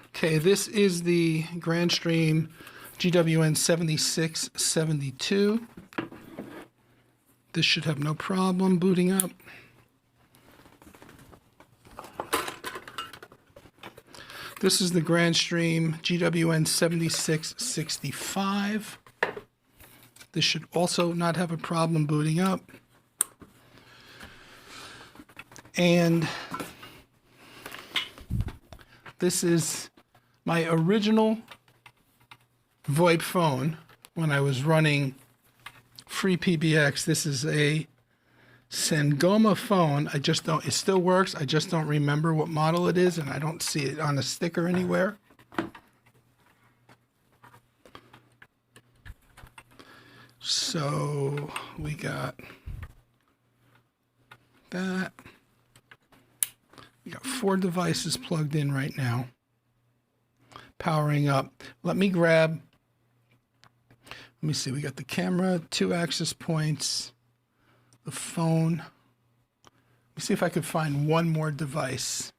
S1: Okay, this is the Grandstream GWN 7672. This should have no problem booting up. This is the Grandstream GWN 7665. This should also not have a problem booting up. And this is my original VoIP phone when I was running free PBX. This is a Sangoma phone. I just don't, it still works. I just don't remember what model it is, and I don't see it on a sticker anywhere. So we got that. We got 4 devices plugged in right now, powering up. Let me see, we got the camera, 2 access points, the phone. Let me see if I could find one more device.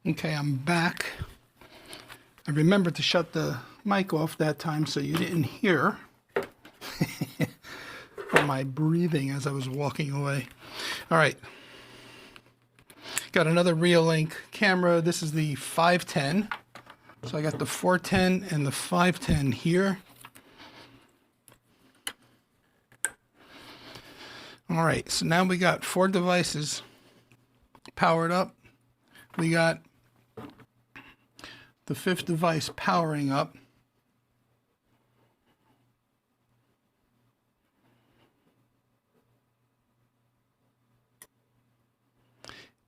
S1: Okay, I'm back. I remembered to shut the mic off that time so you didn't hear my breathing as I was walking away. All right, Got another Reolink camera. This is the 510. So I got the 410 and the 510 here. All right, so now we got 4 devices powered up. We got the 5th device powering up.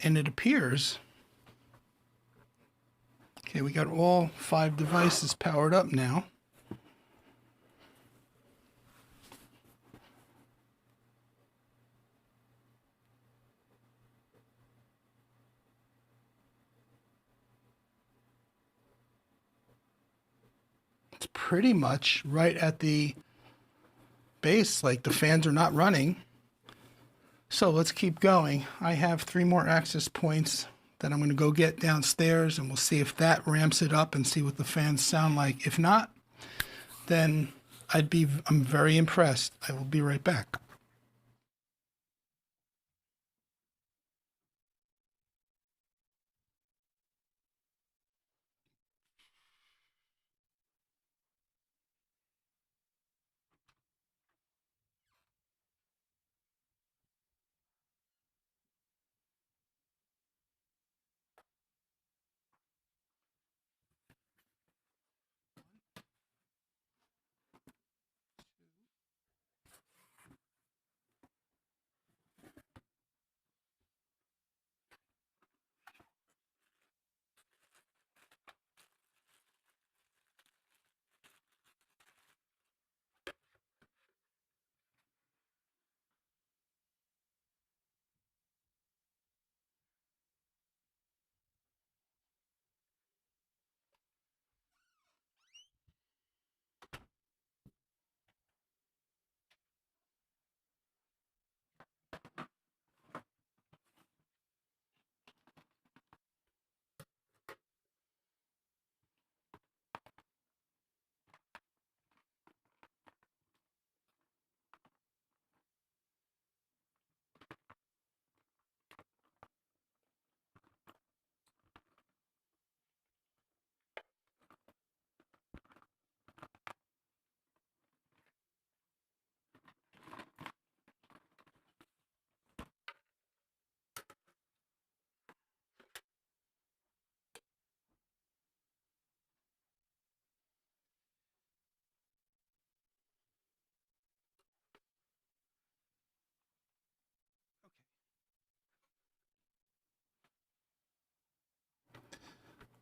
S1: And it appears, okay, we got all 5 devices powered up now. It's pretty much right at the base, like the fans are not running. So let's keep going. I have 3 more access points that I'm going to go get downstairs, and we'll see if that ramps it up and see what the fans sound like. If not, then I'm very impressed. I will be right back.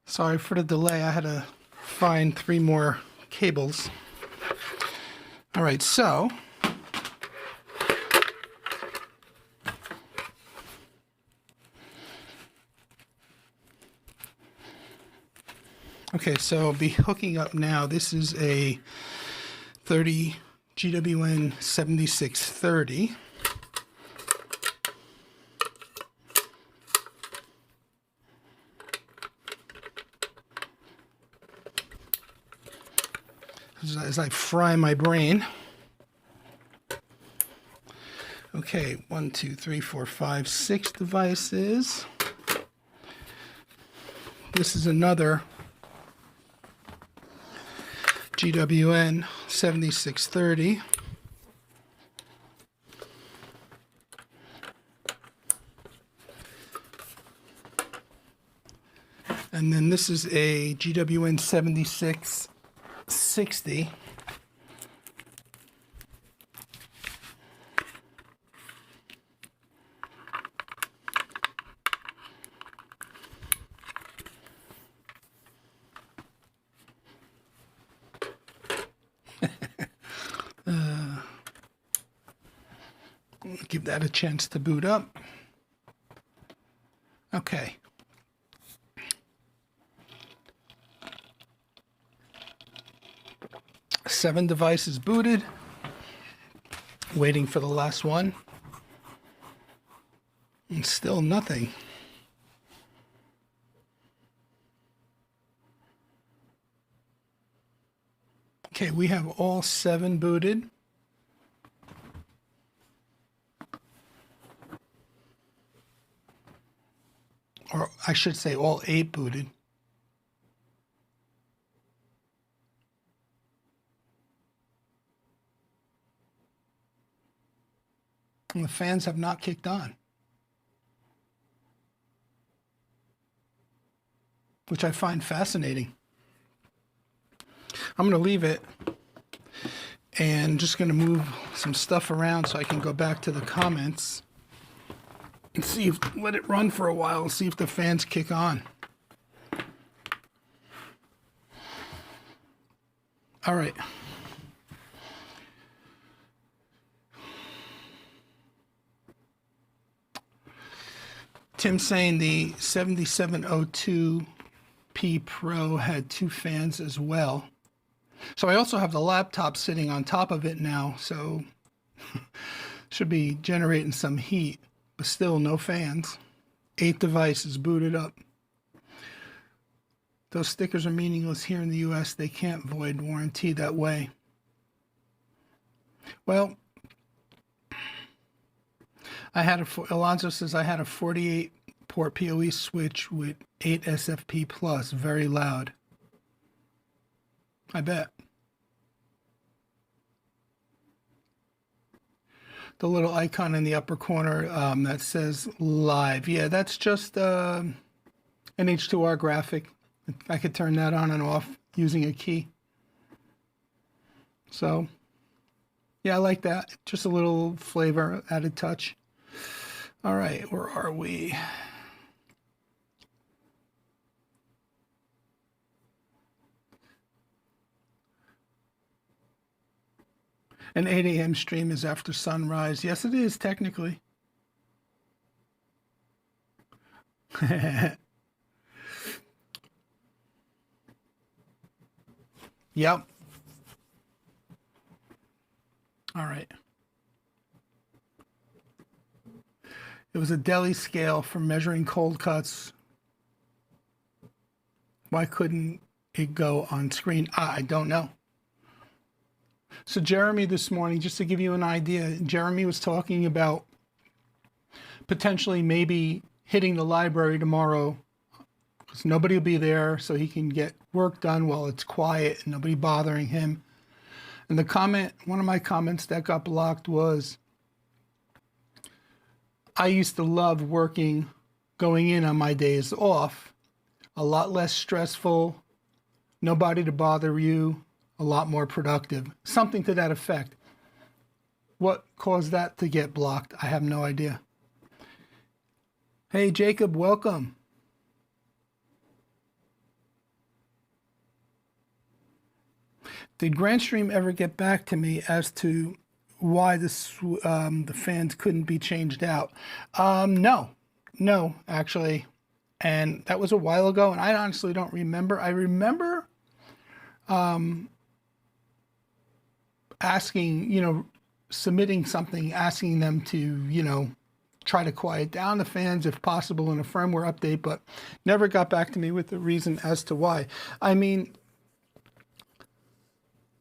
S1: Sorry for the delay. I had to find 3 more cables. All right, so I'll be hooking up now. This is a 30 GWN 7630. As I fry my brain. Okay, 1, 2, 3, 4, 5, 6 devices. This is another GWN 7630. And then this is a GWN 7660. Give that a chance to boot up. Okay. Seven devices booted. Waiting for the last one. And still nothing. Okay, we have all 7 booted. or I should say all 8 booted. And the fans have not kicked on, which I find fascinating. I'm going to leave it and just going to move some stuff around so I can go back to the comments and see if, let it run for a while and see if the fans kick on. All right. Tim saying the 7702P Pro had 2 fans as well. So I also have the laptop sitting on top of it now, so should be generating some heat, but still no fans. 8 devices booted up. Those stickers are meaningless here in the US. They can't void warranty that way. Well, Alonzo says I had a 48 port PoE switch with 8 SFP plus, very loud. I bet. The little icon in the upper corner that says live. Yeah, that's just an H2R graphic. I could turn that on and off using a key. So, yeah, I like that. Just a little flavor, added touch. All right, where are we? An 8 a.m. stream is after sunrise. Yes, it is, technically. Yep. All right. It was a deli scale for measuring cold cuts. Why couldn't it go on screen? I don't know. So Jeremy this morning, just to give you an idea, Jeremy was talking about potentially maybe hitting the library tomorrow because nobody will be there, so he can get work done while it's quiet and nobody bothering him. And the comment, one of my comments that got blocked was, I used to love working, going in on my days off, a lot less stressful, nobody to bother you, a lot more productive. Something to that effect. What caused that to get blocked? I have no idea. Hey, Jacob, welcome. Did Grandstream ever get back to me as to why the fans couldn't be changed out? No, actually. And that was a while ago, and I honestly don't remember. I remember asking, submitting something, asking them to, try to quiet down the fans if possible in a firmware update, but never got back to me with the reason as to why. I mean,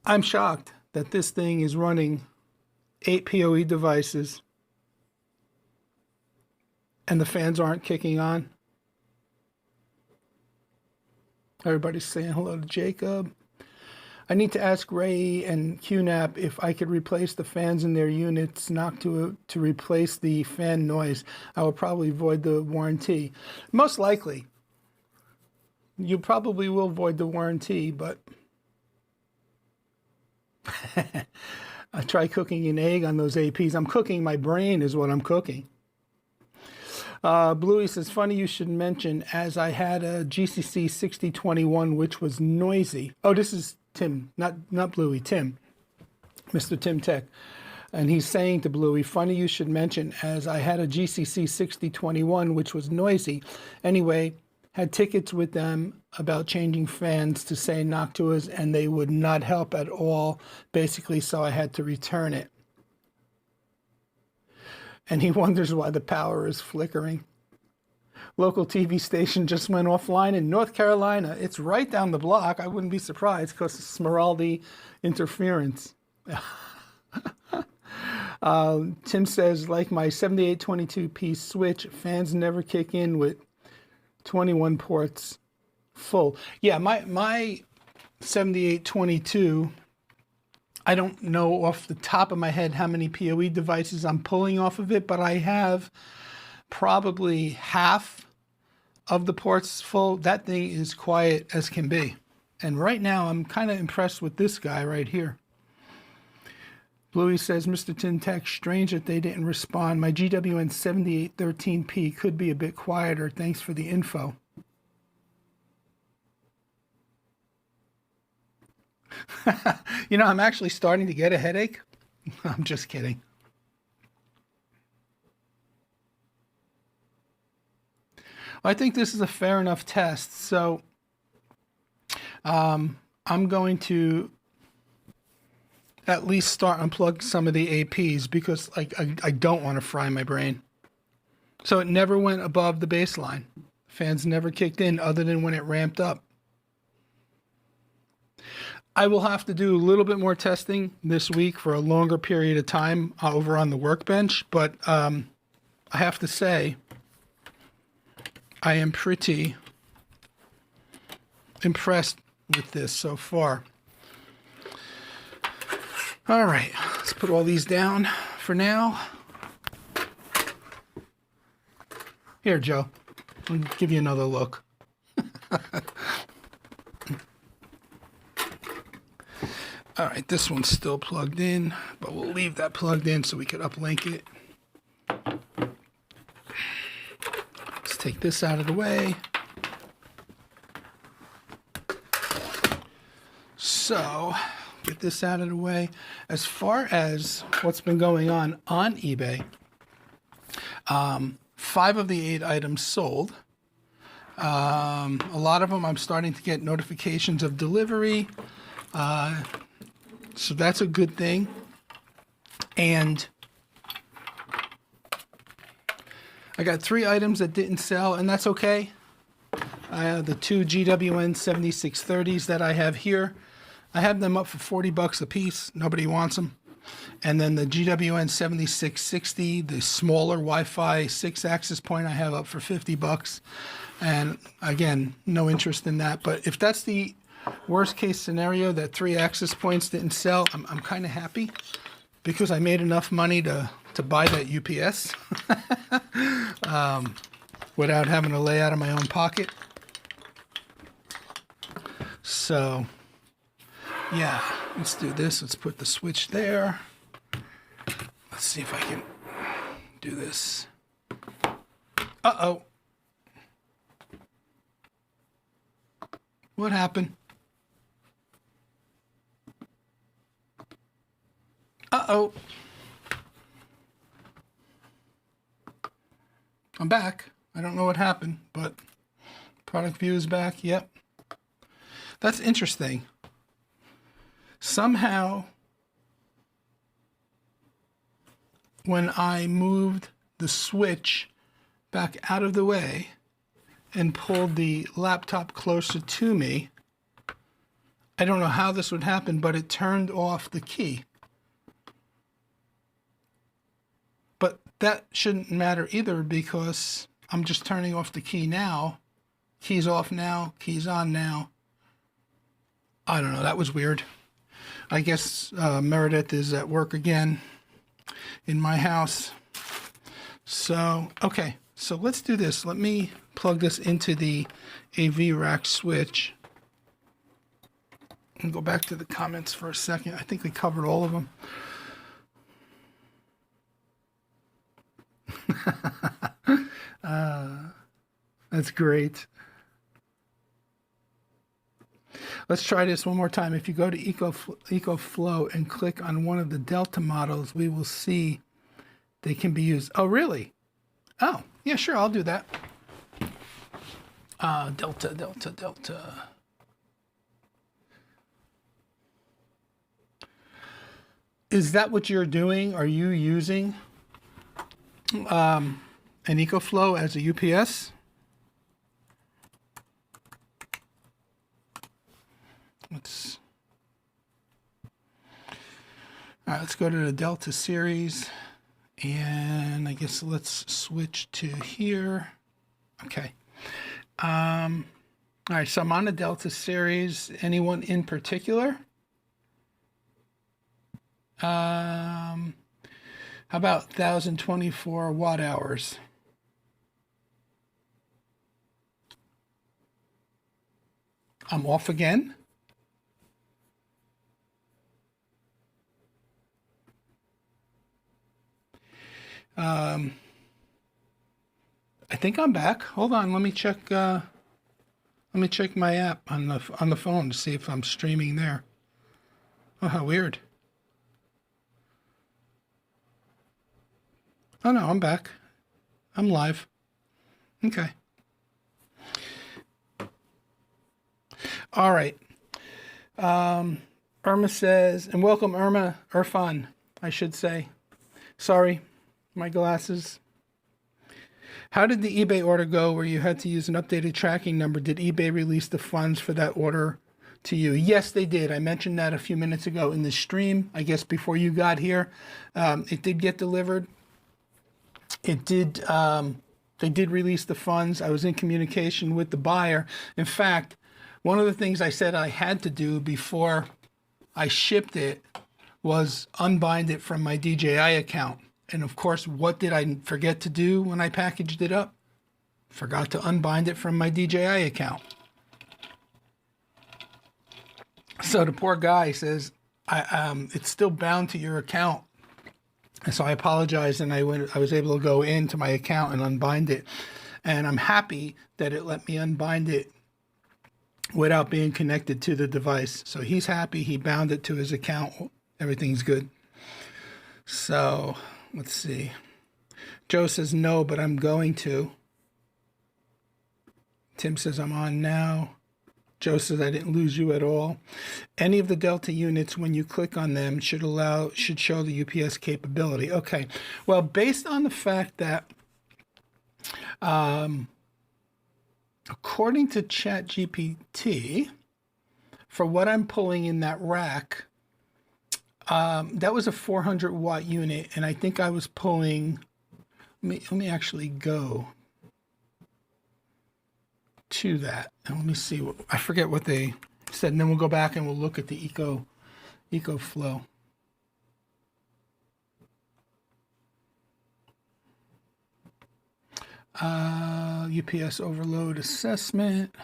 S1: I'm shocked that this thing is running 8 PoE devices and the fans aren't kicking on. Everybody's saying hello to Jacob. I need to ask Ray and QNAP if I could replace the fans in their units, not to replace the fan noise. I will probably void the warranty. Most likely. You probably will void the warranty, but I try cooking an egg on those APs. I'm cooking my brain is what I'm cooking. Bluey says, funny you should mention, as I had a GCC 6021, which was noisy. Oh, this is Tim, not Bluey, Tim, Mr. Tim Tech. And he's saying to Bluey, funny you should mention, as I had a GCC 6021, which was noisy. Anyway, had tickets with them about changing fans to say Noctuas, and they would not help at all, basically, so I had to return it. And he wonders why the power is flickering. Local TV station just went offline in North Carolina. It's right down the block. I wouldn't be surprised because of Smeraldi interference. Tim says, like my 7822P switch, fans never kick in with 21 ports full. Yeah, my 7822, I don't know off the top of my head how many PoE devices I'm pulling off of it, but I have probably half of the ports full. That thing is quiet as can be. And right now I'm kind of impressed with this guy right here. Bluey says, Mr. Tintech, strange that they didn't respond. My GWN 7813P could be a bit quieter. Thanks for the info. You know, I'm actually starting to get a headache. I'm just kidding. I think this is a fair enough test. So I'm going to at least start unplug some of the APs because I don't want to fry my brain. So it never went above the baseline. Fans never kicked in other than when it ramped up. I will have to do a little bit more testing this week for a longer period of time over on the workbench, but I have to say I am pretty impressed with this so far. All right, let's put all these down for now. Here, Joe, I'll give you another look. All right, this one's still plugged in, but we'll leave that plugged in so we could uplink it. Let's take this out of the way. So, get this out of the way. As far as what's been going on eBay, 5 of the 8 items sold. A lot of them I'm starting to get notifications of delivery. So that's a good thing. And I got 3 items that didn't sell, and that's okay. The 2 GWN 7630s that I have here, I have them up for 40 bucks a piece. Nobody wants them. And then the GWN 7660, the smaller Wi-Fi 6 access point, I have up for 50 bucks. And again, no interest in that. But if that's the worst case scenario, that 3 access points didn't sell, I'm kind of happy because I made enough money to buy that UPS without having to lay out of my own pocket. So yeah, let's do this. Let's put the switch there. Let's see if I can do this. Uh-oh. What happened? Uh-oh. I'm back. I don't know what happened, but product view is back. Yep. That's interesting. Somehow, when I moved the switch back out of the way and pulled the laptop closer to me, I don't know how this would happen, but it turned off the key. But that shouldn't matter either because I'm just turning off the key now. Key's off now, key's on now. I don't know, that was weird. I guess Meredith is at work again in my house. So, okay, so let's do this. Let me plug this into the AV rack switch. And go back to the comments for a second. I think we covered all of them. That's great. Let's try this one more time. If you go to EcoFlow and click on one of the Delta models, we will see they can be used. Oh, really? Oh, yeah, sure, I'll do that. Delta. Is that what you're doing? Are you using an EcoFlow as a UPS? All right, let's go to the Delta series, and I guess let's switch to here. Okay, All right, so I'm on the Delta series. Anyone in particular? How about 1,024 watt hours? I'm off again. I think I'm back. Hold on, let me check. Let me check my app on the phone to see if I'm streaming there. Oh, how weird. Oh no, I'm back. I'm live. Okay. All right. Irma says, and welcome Irfan, I should say. Sorry, my glasses. How did the eBay order go where you had to use an updated tracking number? Did eBay release the funds for that order to you? Yes, they did. I mentioned that a few minutes ago in the stream, I guess before you got here. It did get delivered. It did, they did release the funds. I was in communication with the buyer. In fact, one of the things I said I had to do before I shipped it was unbind it from my DJI account. And of course, what did I forget to do when I packaged it up? Forgot to unbind it from my DJI account. So the poor guy says, it's still bound to your account. And so I apologized, and I was able to go into my account and unbind it. And I'm happy that it let me unbind it without being connected to the device. So he's happy. He bound it to his account. Everything's good. So let's see. Joe says no, but I'm going to. Tim says I'm on now. Joe says I didn't lose you at all. Any of the Delta units, when you click on them, should show the UPS capability. Okay. Well, based on the fact that according to ChatGPT, for what I'm pulling in that rack, that was a 400 watt unit, and I think I was pulling. Let me actually go to that, and let me see. I forget what they said, and then we'll go back and we'll look at the EcoFlow. UPS overload assessment,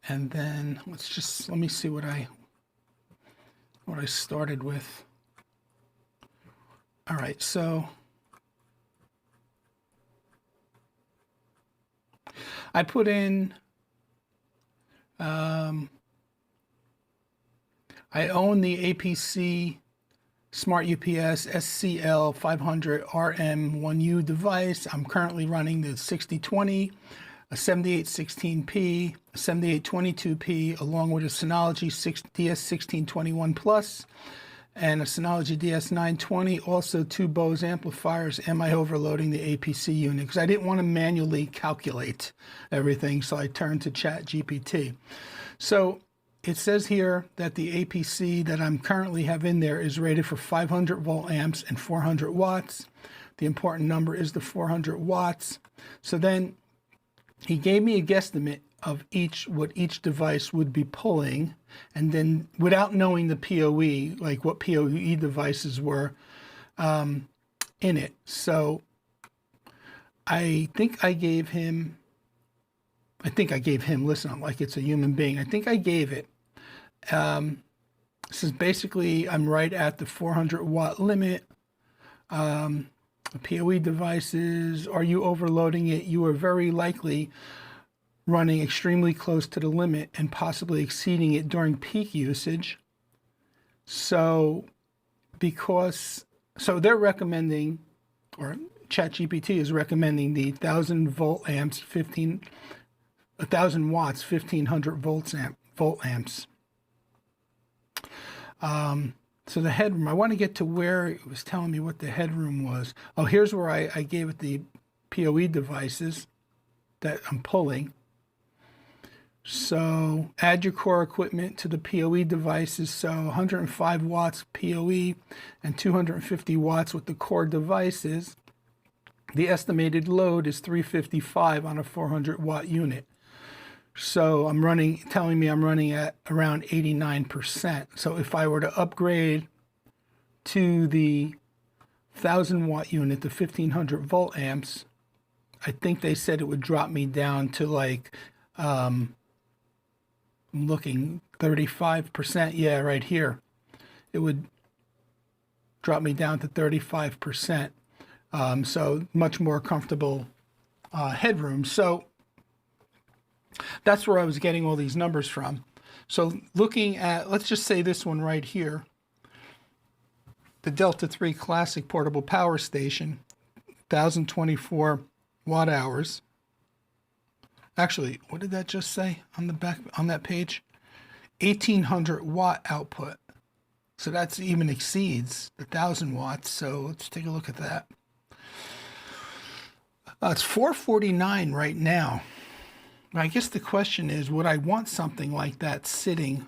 S1: and then let me see what I started with. All right, so I put in, I own the APC Smart UPS SCL 500 RM1U device. I'm currently running the 6020, a 7816P, a 7822P, along with a Synology DS1621 Plus and a Synology DS920, also two Bose amplifiers. Am I overloading the APC unit? Because I didn't want to manually calculate everything, so I turned to ChatGPT. So it says here that the APC that I'm currently have in there is rated for 500 volt amps and 400 watts. The important number is the 400 watts. So then he gave me a guesstimate of what each device would be pulling, and then without knowing the PoE, like what PoE devices were in it. So I think I gave him, listen, I'm like it's a human being. I think I gave it. This is basically, I'm right at the 400 watt limit. PoE devices, are you overloading it? You are very likely running extremely close to the limit and possibly exceeding it during peak usage. So they're recommending, or ChatGPT is recommending the 1,000 volt amps, 1,000 watts, 1,500 volt amps. So the headroom, I want to get to where it was telling me what the headroom was. Oh, here's where I gave it the PoE devices that I'm pulling. So add your core equipment to the PoE devices. So 105 watts PoE and 250 watts with the core devices. the estimated load is 355 on a 400 watt unit. So I'm telling me I'm running at around 89%. So if I were to upgrade to the 1000 watt unit, the 1500 volt amps, I think they said it would drop me down to like, I'm looking 35%. Yeah, right here. It would drop me down to 35%. So much more comfortable headroom. So that's where I was getting all these numbers from. So looking at, let's just say this one right here, the Delta 3 Classic Portable Power Station, 1024 watt hours. Actually, what did that just say on the back on that page? 1800 watt output. So that's even exceeds the 1000 watts. So let's take a look at that. It's 449 right now. I guess the question is, would I want something like that sitting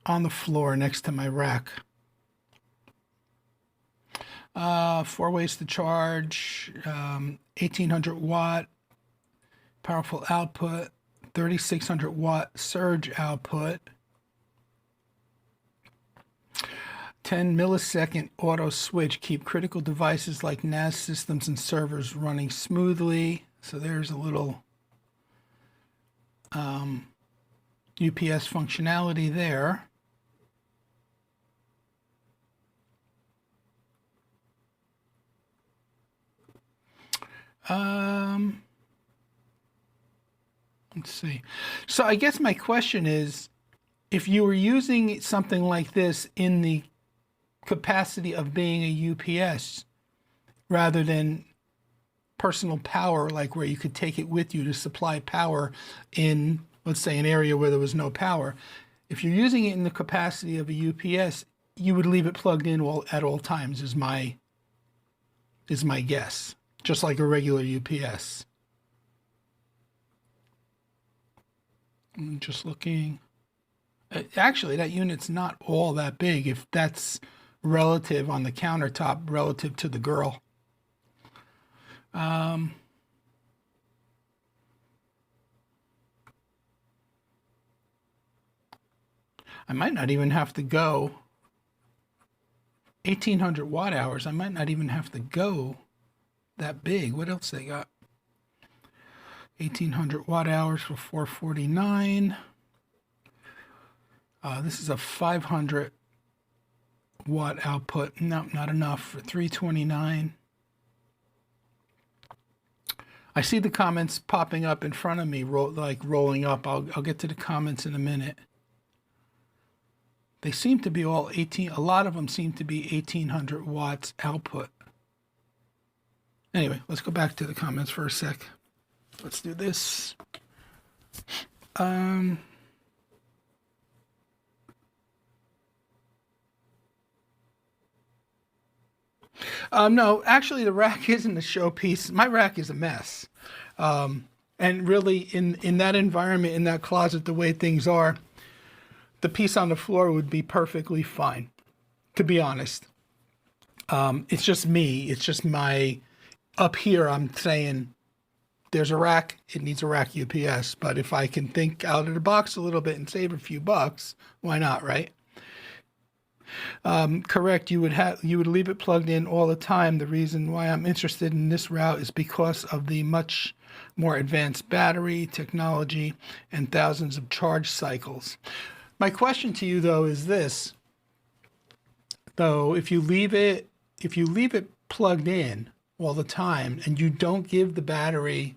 S1: on the floor next to my rack? 4 ways to charge, 1800 watt powerful output, 3600 watt surge output, 10 millisecond auto switch, keep critical devices like NAS systems and servers running smoothly. So there's a little UPS functionality there. Let's see. So I guess my question is, if you were using something like this in the capacity of being a UPS rather than personal power, like where you could take it with you to supply power in, let's say, an area where there was no power, if you're using it in the capacity of a UPS, you would leave it plugged in at all times, is my guess, just like a regular UPS. I'm just looking. Actually, that unit's not all that big if that's relative on the countertop relative to the girl. I might not even have to go 1800 watt hours. I might not even have to go that big. What else they got? 1800 watt hours for 449. This is a 500 watt output. No, not enough for 329. I see the comments popping up in front of me, like rolling up. I'll get to the comments in a minute. They seem to be all 18. A lot of them seem to be 1800 watts output. Anyway, let's go back to the comments for a sec. Let's do this. No, actually, the rack isn't a showpiece. My rack is a mess. And really, in that environment, in that closet, the way things are, the piece on the floor would be perfectly fine, to be honest. It's just me. It's just up here, I'm saying, there's a rack, it needs a rack UPS. But if I can think out of the box a little bit and save a few bucks, why not, right? Correct, you would leave it plugged in all the time. The reason why I'm interested in this route is because of the much more advanced battery technology and thousands of charge cycles. My question to you, though, is this. Though, if you leave it plugged in all the time and you don't give the battery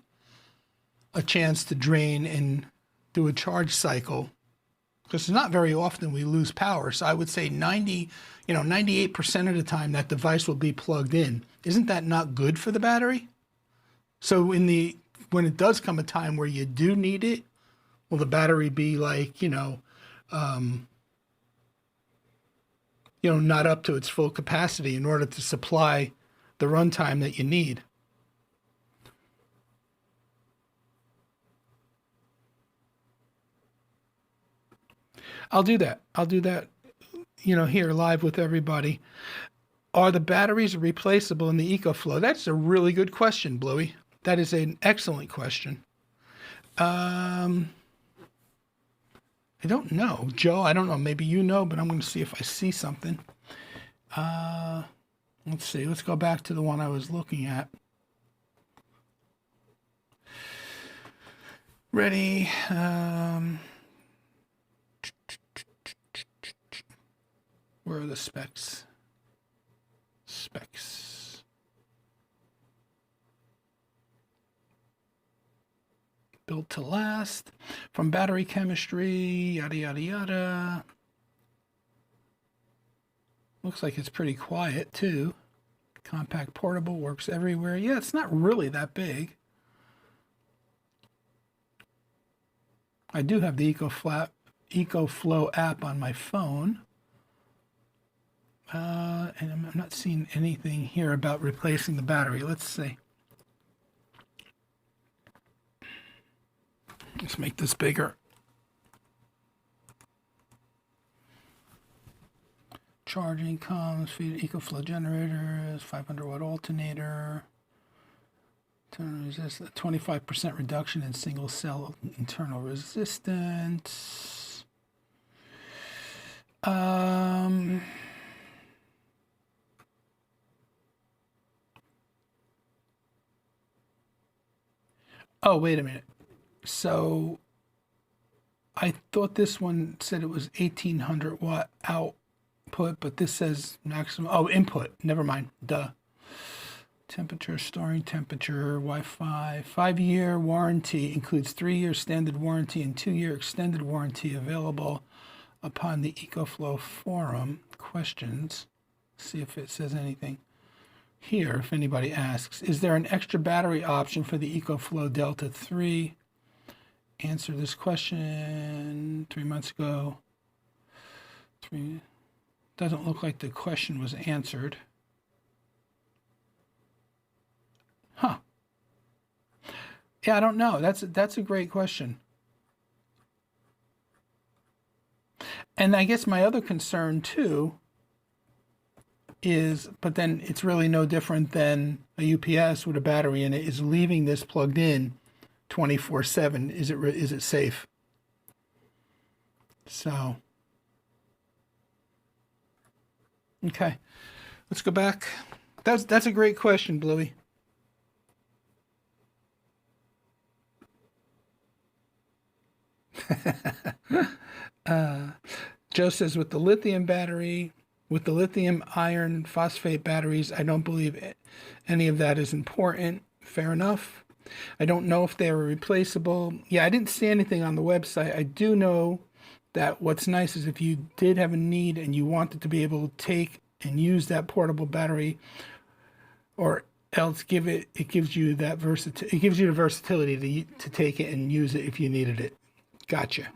S1: a chance to drain and do a charge cycle, because it's not very often we lose power. So I would say 98% of the time that device will be plugged in. Isn't that not good for the battery? So when it does come a time where you do need it, will the battery be like, not up to its full capacity in order to supply the runtime that you need? I'll do that. Here live with everybody. Are the batteries replaceable in the EcoFlow? That's a really good question, Bluey. That is an excellent question. I don't know. Joe, I don't know. Maybe you know, but I'm going to see if I see something. Let's see. Let's go back to the one I was looking at. Ready. Where are the specs? Specs. Built to last. From battery chemistry, yada, yada, yada. Looks like it's pretty quiet, too. Compact portable, works everywhere. Yeah, it's not really that big. I do have the EcoFlow app on my phone. And I'm not seeing anything here about replacing the battery. Let's see. Let's make this bigger. Charging comes, feed EcoFlow generators, 500 watt alternator. Resist, 25% reduction in single cell internal resistance. Oh, wait a minute. So I thought this one said it was 1800 watt output, but this says maximum. Oh, input. Never mind. Duh. Temperature, storing temperature, Wi-Fi, 5-year warranty, includes 3-year standard warranty and 2-year extended warranty available upon the EcoFlow forum. Questions. See if it says anything here, if anybody asks. Is there an extra battery option for the EcoFlow Delta 3? Answer this question 3 months ago. Doesn't look like the question was answered. Huh. Yeah, I don't know. That's a great question. And I guess my other concern too is, but then it's really no different than a UPS with a battery in it, is leaving this plugged in 24/7. Is it safe? So, okay, let's go back. That's a great question, Bluey. Joe says with the lithium iron phosphate batteries, I don't believe any of that is important. Fair enough. I don't know if they are replaceable. Yeah, I didn't see anything on the website. I do know that what's nice is if you did have a need and you wanted to be able to take and use that portable battery, or else it gives you that it gives you the versatility to take it and use it if you needed it. Gotcha.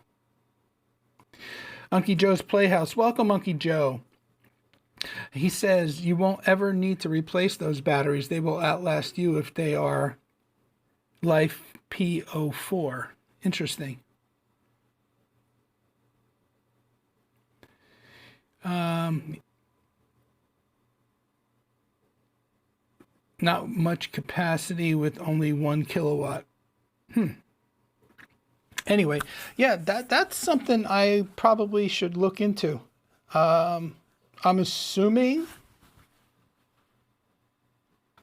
S1: Unky Joe's Playhouse. Welcome, Unky Joe. He says you won't ever need to replace those batteries. They will outlast you if they are Life P04. Interesting. Not much capacity with only 1 kilowatt. Anyway, yeah, that's something I probably should look into. I'm assuming.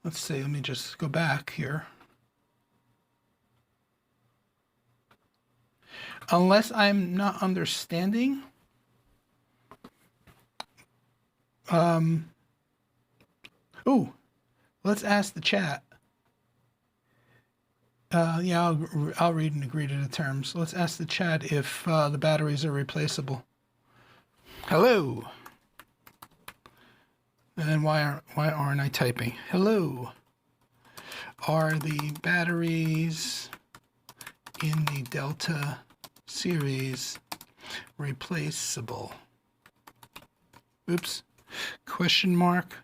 S1: Let's see. Let me just go back here. Unless I'm not understanding. Ooh, let's ask the chat. Yeah, I'll read and agree to the terms. Let's ask the chat if the batteries are replaceable. Hello. And then why aren't I typing? Hello. Are the batteries in the Delta series replaceable? Oops. Question mark.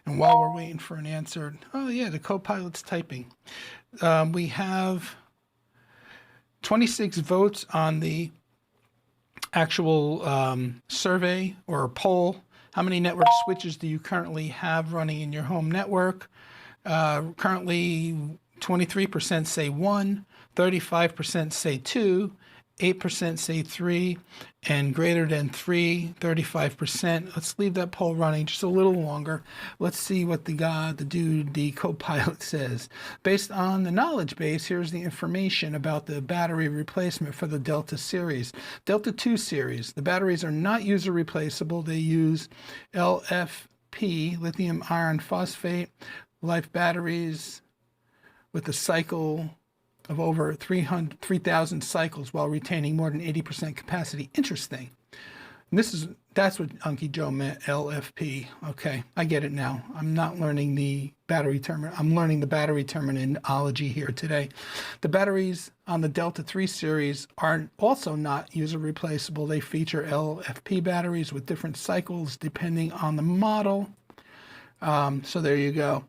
S1: And while we're waiting for an answer, oh yeah, the co-pilot's typing. We have 26 votes on the actual survey or poll. How many network switches do you currently have running in your home network? Currently, 23% say 1, 35% say 2, 8% say 3, and greater than 3, 35%. Let's leave that poll running just a little longer. Let's see what the co-pilot says. Based on the knowledge base, here's the information about the battery replacement for the Delta series. Delta 2 series, the batteries are not user replaceable. They use LFP, lithium iron phosphate, life batteries with a cycle of over 3,000 cycles while retaining more than 80% capacity. Interesting. And that's what Unky Joe meant, LFP. Okay, I get it now. I'm not learning the battery term. I'm learning the battery terminology here today. The batteries on the Delta 3 series are also not user replaceable. They feature LFP batteries with different cycles depending on the model. So there you go.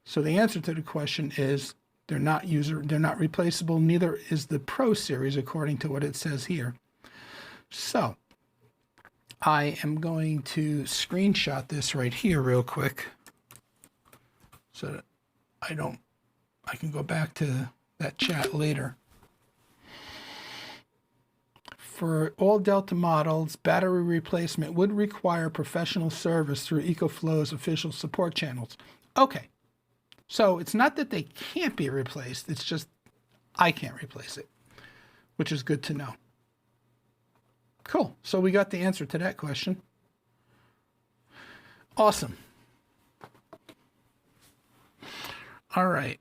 S1: So the answer to the question is they're not replaceable. Neither is the Pro series, according to what it says here. So I am going to screenshot this right here real quick so that I can go back to that chat later. For all Delta models, battery replacement would require professional service through EcoFlow's official support channels. Okay. So it's not that they can't be replaced, it's just I can't replace it, which is good to know. Cool. So we got the answer to that question. Awesome. All right.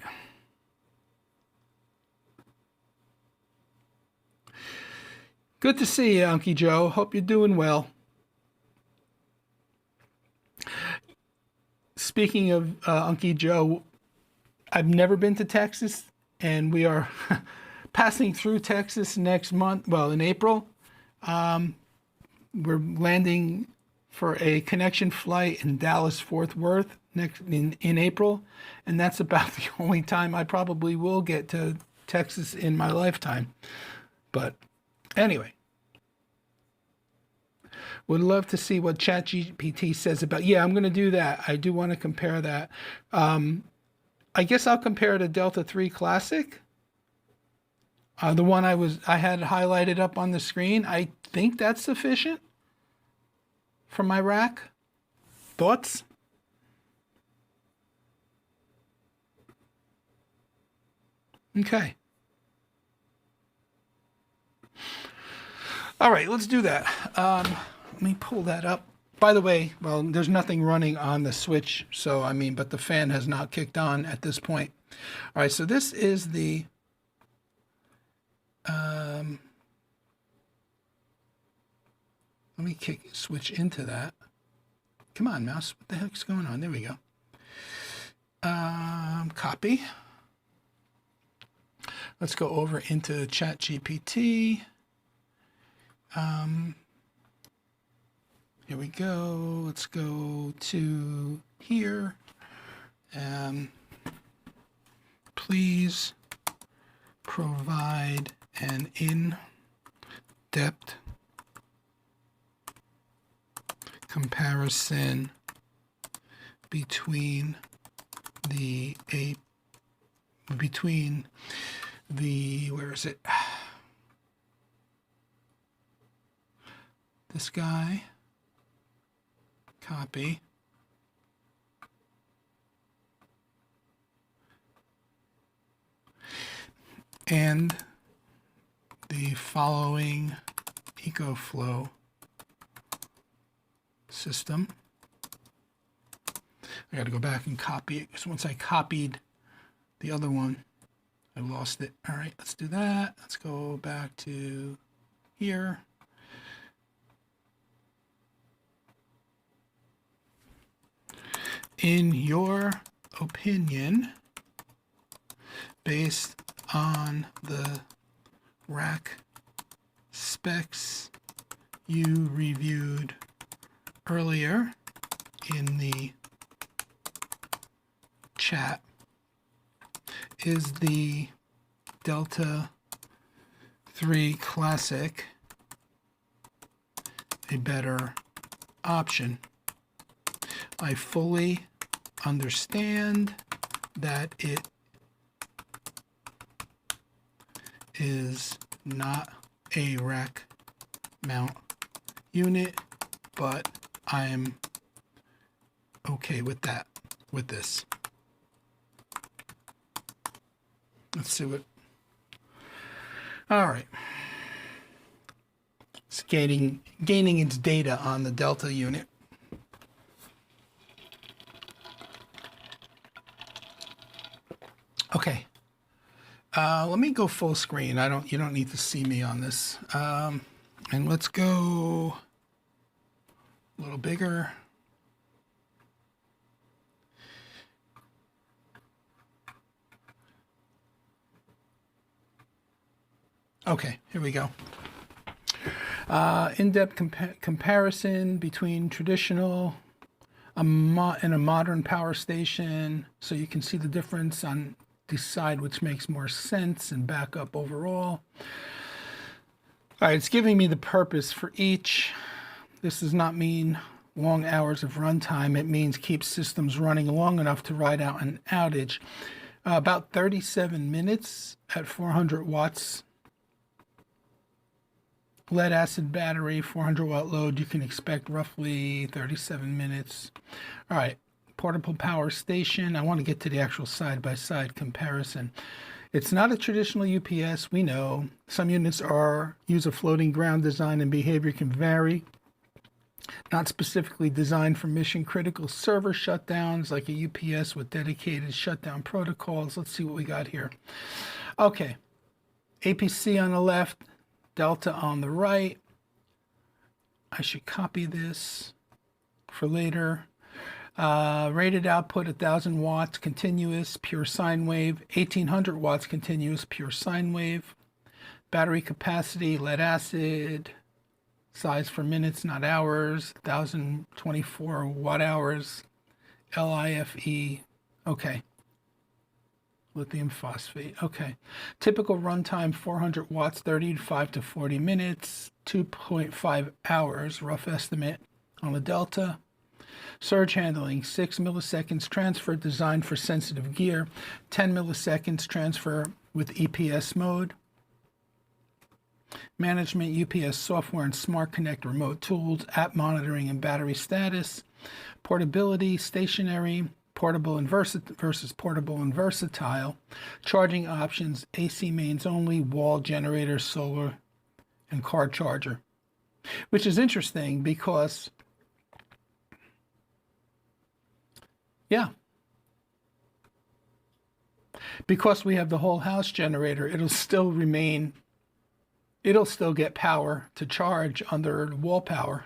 S1: Good to see you, Unky Joe. Hope you're doing well. Speaking of Unky Joe, I've never been to Texas, and we are passing through Texas next month. Well, in April, we're landing for a connection flight in Dallas-Fort Worth in April, and that's about the only time I probably will get to Texas in my lifetime. But anyway, would love to see what ChatGPT says about. Yeah, I'm going to do that. I do want to compare that. I guess I'll compare the Delta 3 Classic. The one I had highlighted up on the screen. I think that's sufficient for my rack. Thoughts? Okay. All right, let's do that. Let me pull that up. By the way, well, there's nothing running on the switch, so I mean, but the fan has not kicked on at this point. All right, so this is the let me switch into that. Come on, mouse. What the heck's going on? There we go. Copy. Let's go over into ChatGPT. Here we go. Let's go to here. Please provide an in-depth comparison between the where is it? This guy. Copy. And the following EcoFlow system. I got to go back and copy it because once I copied the other one, I lost it. All right, let's do that. Let's go back to here. In your opinion, based on the rack specs you reviewed earlier in the chat, is the Delta 3 Classic a better option? I fully understand that it is not a rack mount unit, but I'm okay with that, with this. Let's see what, all right. It's gaining its data on the Delta unit. Okay. Let me go full screen. You don't need to see me on this. And let's go a little bigger. Okay, here we go. In-depth comparison between traditional and a modern power station, so you can see the difference on decide which makes more sense and back up overall. All right, it's giving me the purpose for each. This does not mean long hours of runtime. It means keep systems running long enough to ride out an outage. About 37 minutes at 400 watts. Lead acid battery, 400 watt load. You can expect roughly 37 minutes. All right. Portable power station. I want to get to the actual side-by-side comparison. It's not a traditional UPS, we know. Some units use a floating ground design and behavior can vary. Not specifically designed for mission-critical server shutdowns like a UPS with dedicated shutdown protocols. Let's see what we got here. Okay, APC on the left, Delta on the right. I should copy this for later. Rated output 1000 watts continuous pure sine wave, 1800 watts continuous pure sine wave. Battery capacity, lead acid, size for minutes not hours, 1024 watt hours, LIFE. Okay, lithium phosphate. Okay, typical runtime 400 watts, 35 to 40 minutes, 2.5 hours rough estimate on the Delta. Surge handling, 6 milliseconds transfer designed for sensitive gear, 10 milliseconds transfer with EPS mode. Management, UPS software and Smart Connect remote tools, app monitoring and battery status. Portability, stationary, portable and versus portable and versatile. Charging options, AC mains only, wall generator, solar, and car charger. Which is interesting because because we have the whole house generator, it'll still get power to charge under wall power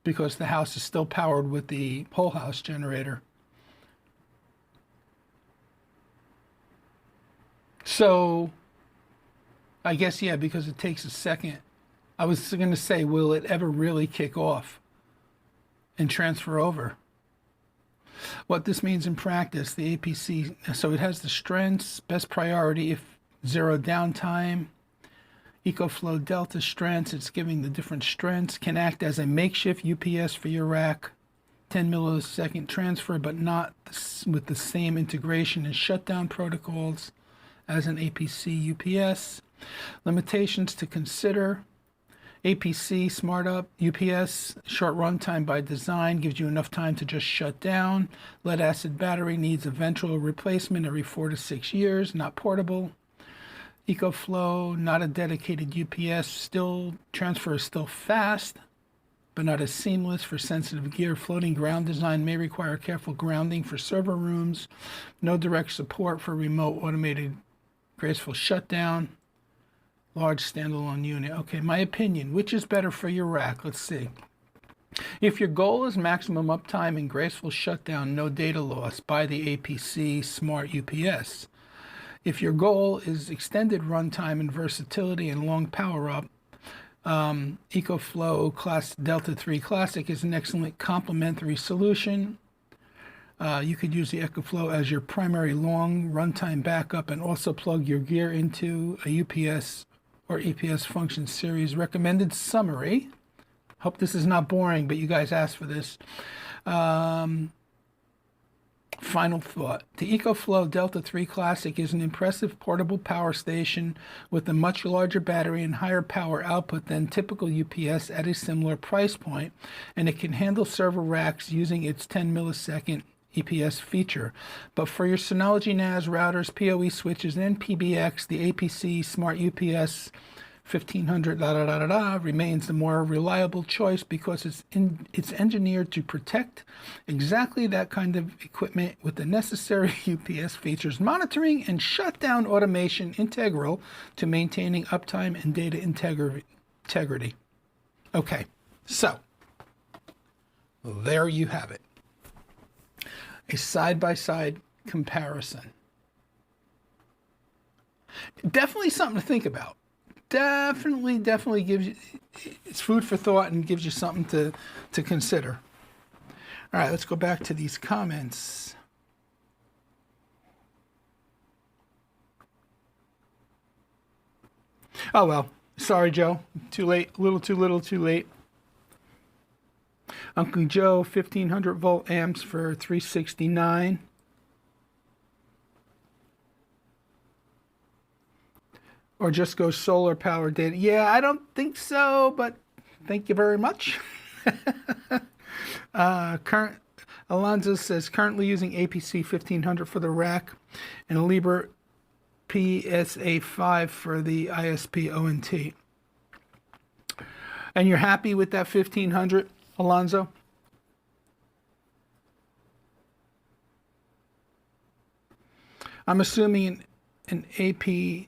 S1: because the house is still powered with the whole house generator. So I guess, yeah, because it takes a second. I was going to say, will it ever really kick off and transfer over? What this means in practice, the APC, so it has the strengths, best priority if zero downtime, EcoFlow Delta strengths, it's giving the different strengths, can act as a makeshift UPS for your rack, 10 millisecond transfer, but not with the same integration and shutdown protocols as an APC UPS. Limitations to consider. APC, Smart Up, UPS, short runtime by design, gives you enough time to just shut down. Lead acid battery needs eventual replacement every 4 to 6 years, not portable. EcoFlow, not a dedicated UPS, still transfer is still fast, but not as seamless for sensitive gear. Floating ground design may require careful grounding for server rooms. No direct support for remote automated graceful shutdown. Large standalone unit. Okay, my opinion, which is better for your rack? Let's see. If your goal is maximum uptime and graceful shutdown, no data loss, buy the APC Smart UPS. If your goal is extended runtime and versatility and long power up, EcoFlow Delta 3 Classic is an excellent complementary solution. You could use the EcoFlow as your primary long runtime backup and also plug your gear into a UPS or EPS function series. Recommended summary, Hope this is not boring, but you guys asked for this. Final thought. The EcoFlow Delta 3 Classic is an impressive portable power station with a much larger battery and higher power output than typical UPS at a similar price point, and it can handle server racks using its 10 millisecond EPS feature. But for your Synology NAS routers, PoE switches, and PBX, the APC Smart UPS 1500 remains the more reliable choice because it's engineered to protect exactly that kind of equipment with the necessary UPS features, monitoring and shutdown automation integral to maintaining uptime and data integrity. Okay, so there you have it. A side-by-side comparison. Definitely something to think about. Definitely gives you, it's food for thought and gives you something to consider. All right, let's go back to these comments. Oh, well, sorry, Joe. Too late, a little too little, too late. Uncle Joe, 1500 volt amps for $369. Or just go solar power data. Yeah, I don't think so, but thank you very much. Alonzo says currently using APC 1500 for the rack and a Libre PSA5 for the ISP ONT. And you're happy with that 1500, Alonzo? I'm assuming an AP.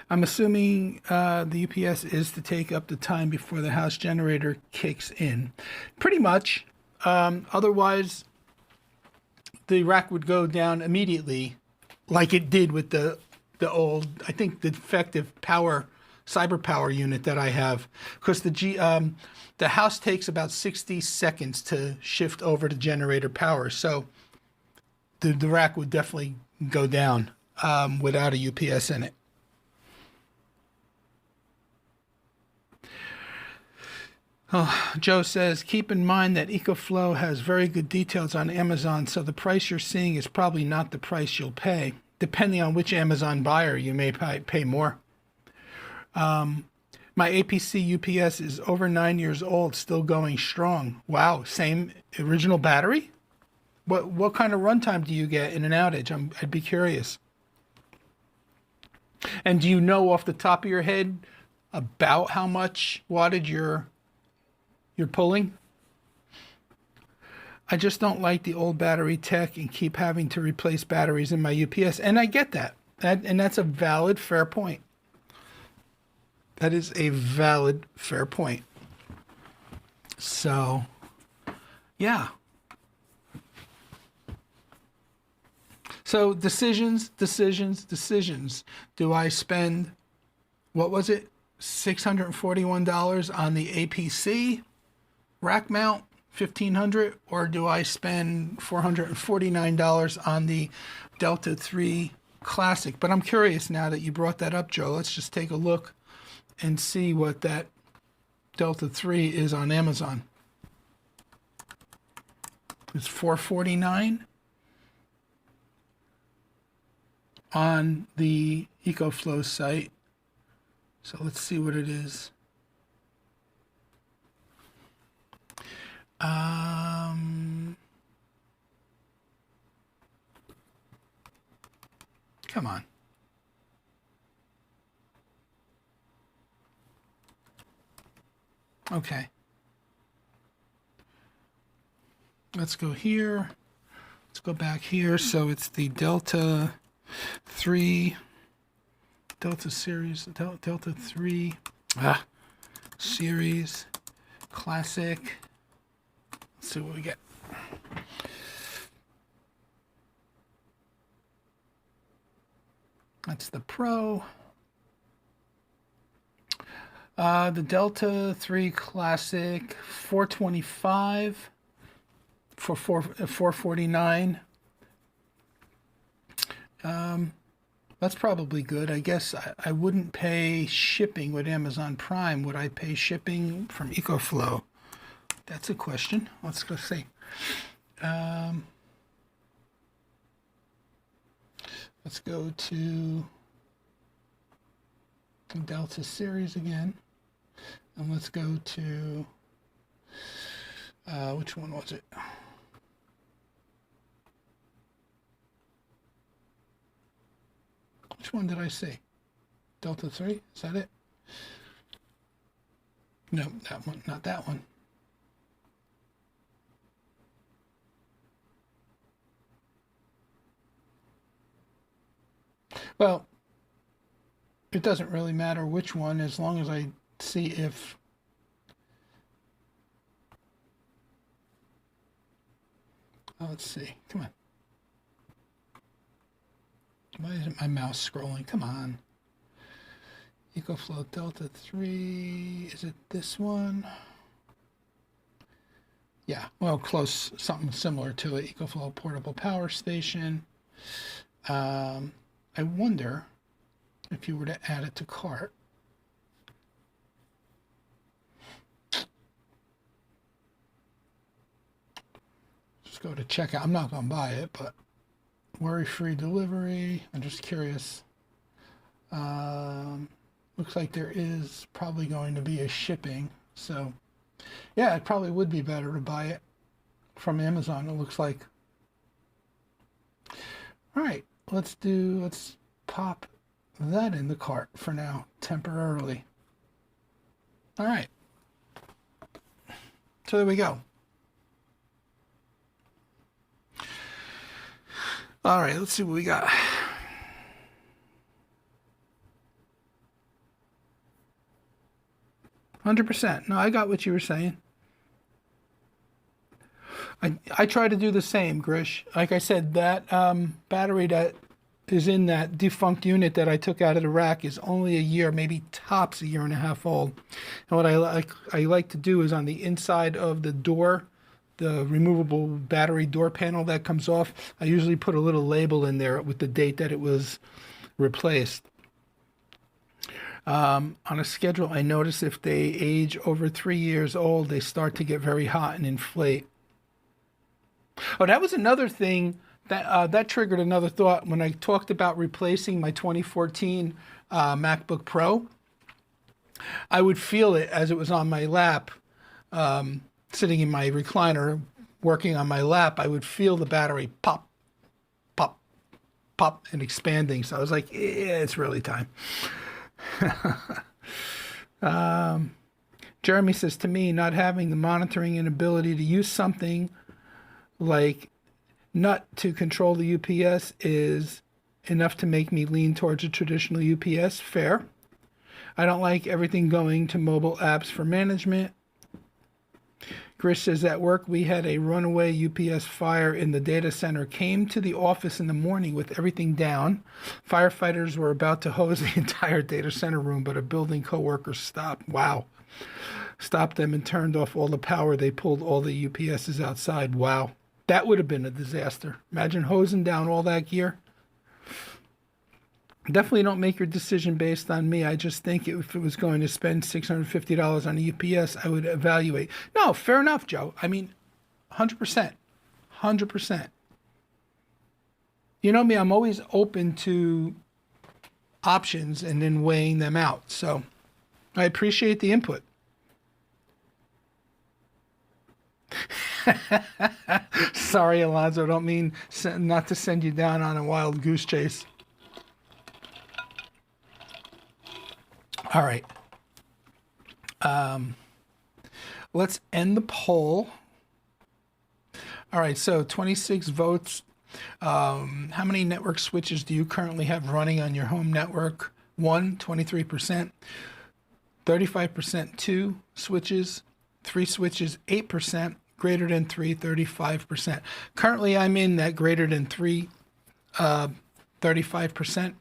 S1: I'm assuming the UPS is to take up the time before the house generator kicks in. Pretty much. Otherwise, the rack would go down immediately, like it did with the old, I think, the defective cyber power unit that I have. Because the house takes about 60 seconds to shift over to generator power. So the rack would definitely go down without a UPS in it. Oh, Joe says, keep in mind that EcoFlow has very good details on Amazon, so the price you're seeing is probably not the price you'll pay. Depending on which Amazon buyer, you may pay more. My APC UPS is over 9 years old, still going strong. Wow, same original battery? What kind of runtime do you get in an outage? I'd be curious. And do you know off the top of your head about how much wattage you're pulling? I just don't like the old battery tech and keep having to replace batteries in my UPS. And I get that. And that's a valid, fair point. That is a valid, fair point. So, yeah. So decisions. Do I spend, what was it, $641 on the APC rack mount 1500, or do I spend $449 on the Delta 3 Classic? But I'm curious now that you brought that up, Joe. Let's just take a look and see what that Delta 3 is on Amazon. It's $449 on the EcoFlow site. So let's see what it is. Come on. Okay. Let's go here. Let's go back here. So it's the Delta 3, Delta series, Delta 3 series Classic. Let's see what we get. That's the Pro. The Delta 3 Classic, $425 for $449. That's probably good. I guess I wouldn't pay shipping with Amazon Prime. Would I pay shipping from EcoFlow? That's a question. Let's go see. Let's go to Delta series again. And let's go to, which one was it? Which one did I see? Delta 3? Is that it? No, that one, not that one. Well, it doesn't really matter which one as long as I see if let's see. Come on. Why isn't my mouse scrolling? Come on. EcoFlow Delta 3. Is it this one? Yeah, well, close, something similar to it. EcoFlow Portable Power Station. I wonder if you were to add it to cart. Just go to checkout. I'm not going to buy it, but worry-free delivery. I'm just curious. Looks like there is probably going to be a shipping. So, yeah, it probably would be better to buy it from Amazon, it looks like. All right, let's pop that in the cart for now, temporarily. All right. So there we go. All right, let's see what we got. %. No, I got what you were saying. I try to do the same, Grish. Like I said, that battery that is in that defunct unit that I took out of the rack is only a year, maybe tops a year and a half old. And what I like to do is on the inside of the door, the removable battery door panel that comes off, I usually put a little label in there with the date that it was replaced. On a schedule, I notice if they age over 3 years old, they start to get very hot and inflate. Oh, that was another thing that triggered another thought when I talked about replacing my 2014 MacBook Pro. I would feel it as it was on my lap, sitting in my recliner, working on my lap. I would feel the battery pop, pop, pop, and expanding. So I was like, yeah, it's really time. Jeremy says, to me, not having the monitoring and ability to use something like NUT to control the UPS is enough to make me lean towards a traditional UPS. Fair. I don't like everything going to mobile apps for management. Grish says, at work we had a runaway UPS fire in the data center. Came to the office in the morning with everything down. Firefighters were about to hose the entire data center room, but a building coworker stopped. Wow. Stopped them and turned off all the power. They pulled all the UPSs outside. Wow. That would have been a disaster. Imagine hosing down all that gear. Definitely don't make your decision based on me. I just think if it was going to spend $650 on a UPS, I would evaluate. No, fair enough, Joe. I mean, 100%. 100%. You know me, I'm always open to options and then weighing them out. So I appreciate the input. Sorry, Alonzo. Don't mean not to send you down on a wild goose chase. All right. Let's end the poll. All right, so 26 votes. How many network switches do you currently have running on your home network? 1, 23%. 35%, 2 switches. 3 switches, 8%. Greater than 3, 35%. Currently, I'm in that greater than 3, 35%,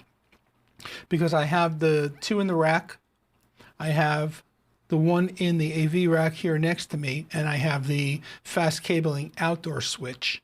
S1: because I have the 2 in the rack. I have the 1 in the AV rack here next to me, and I have the fast cabling outdoor switch.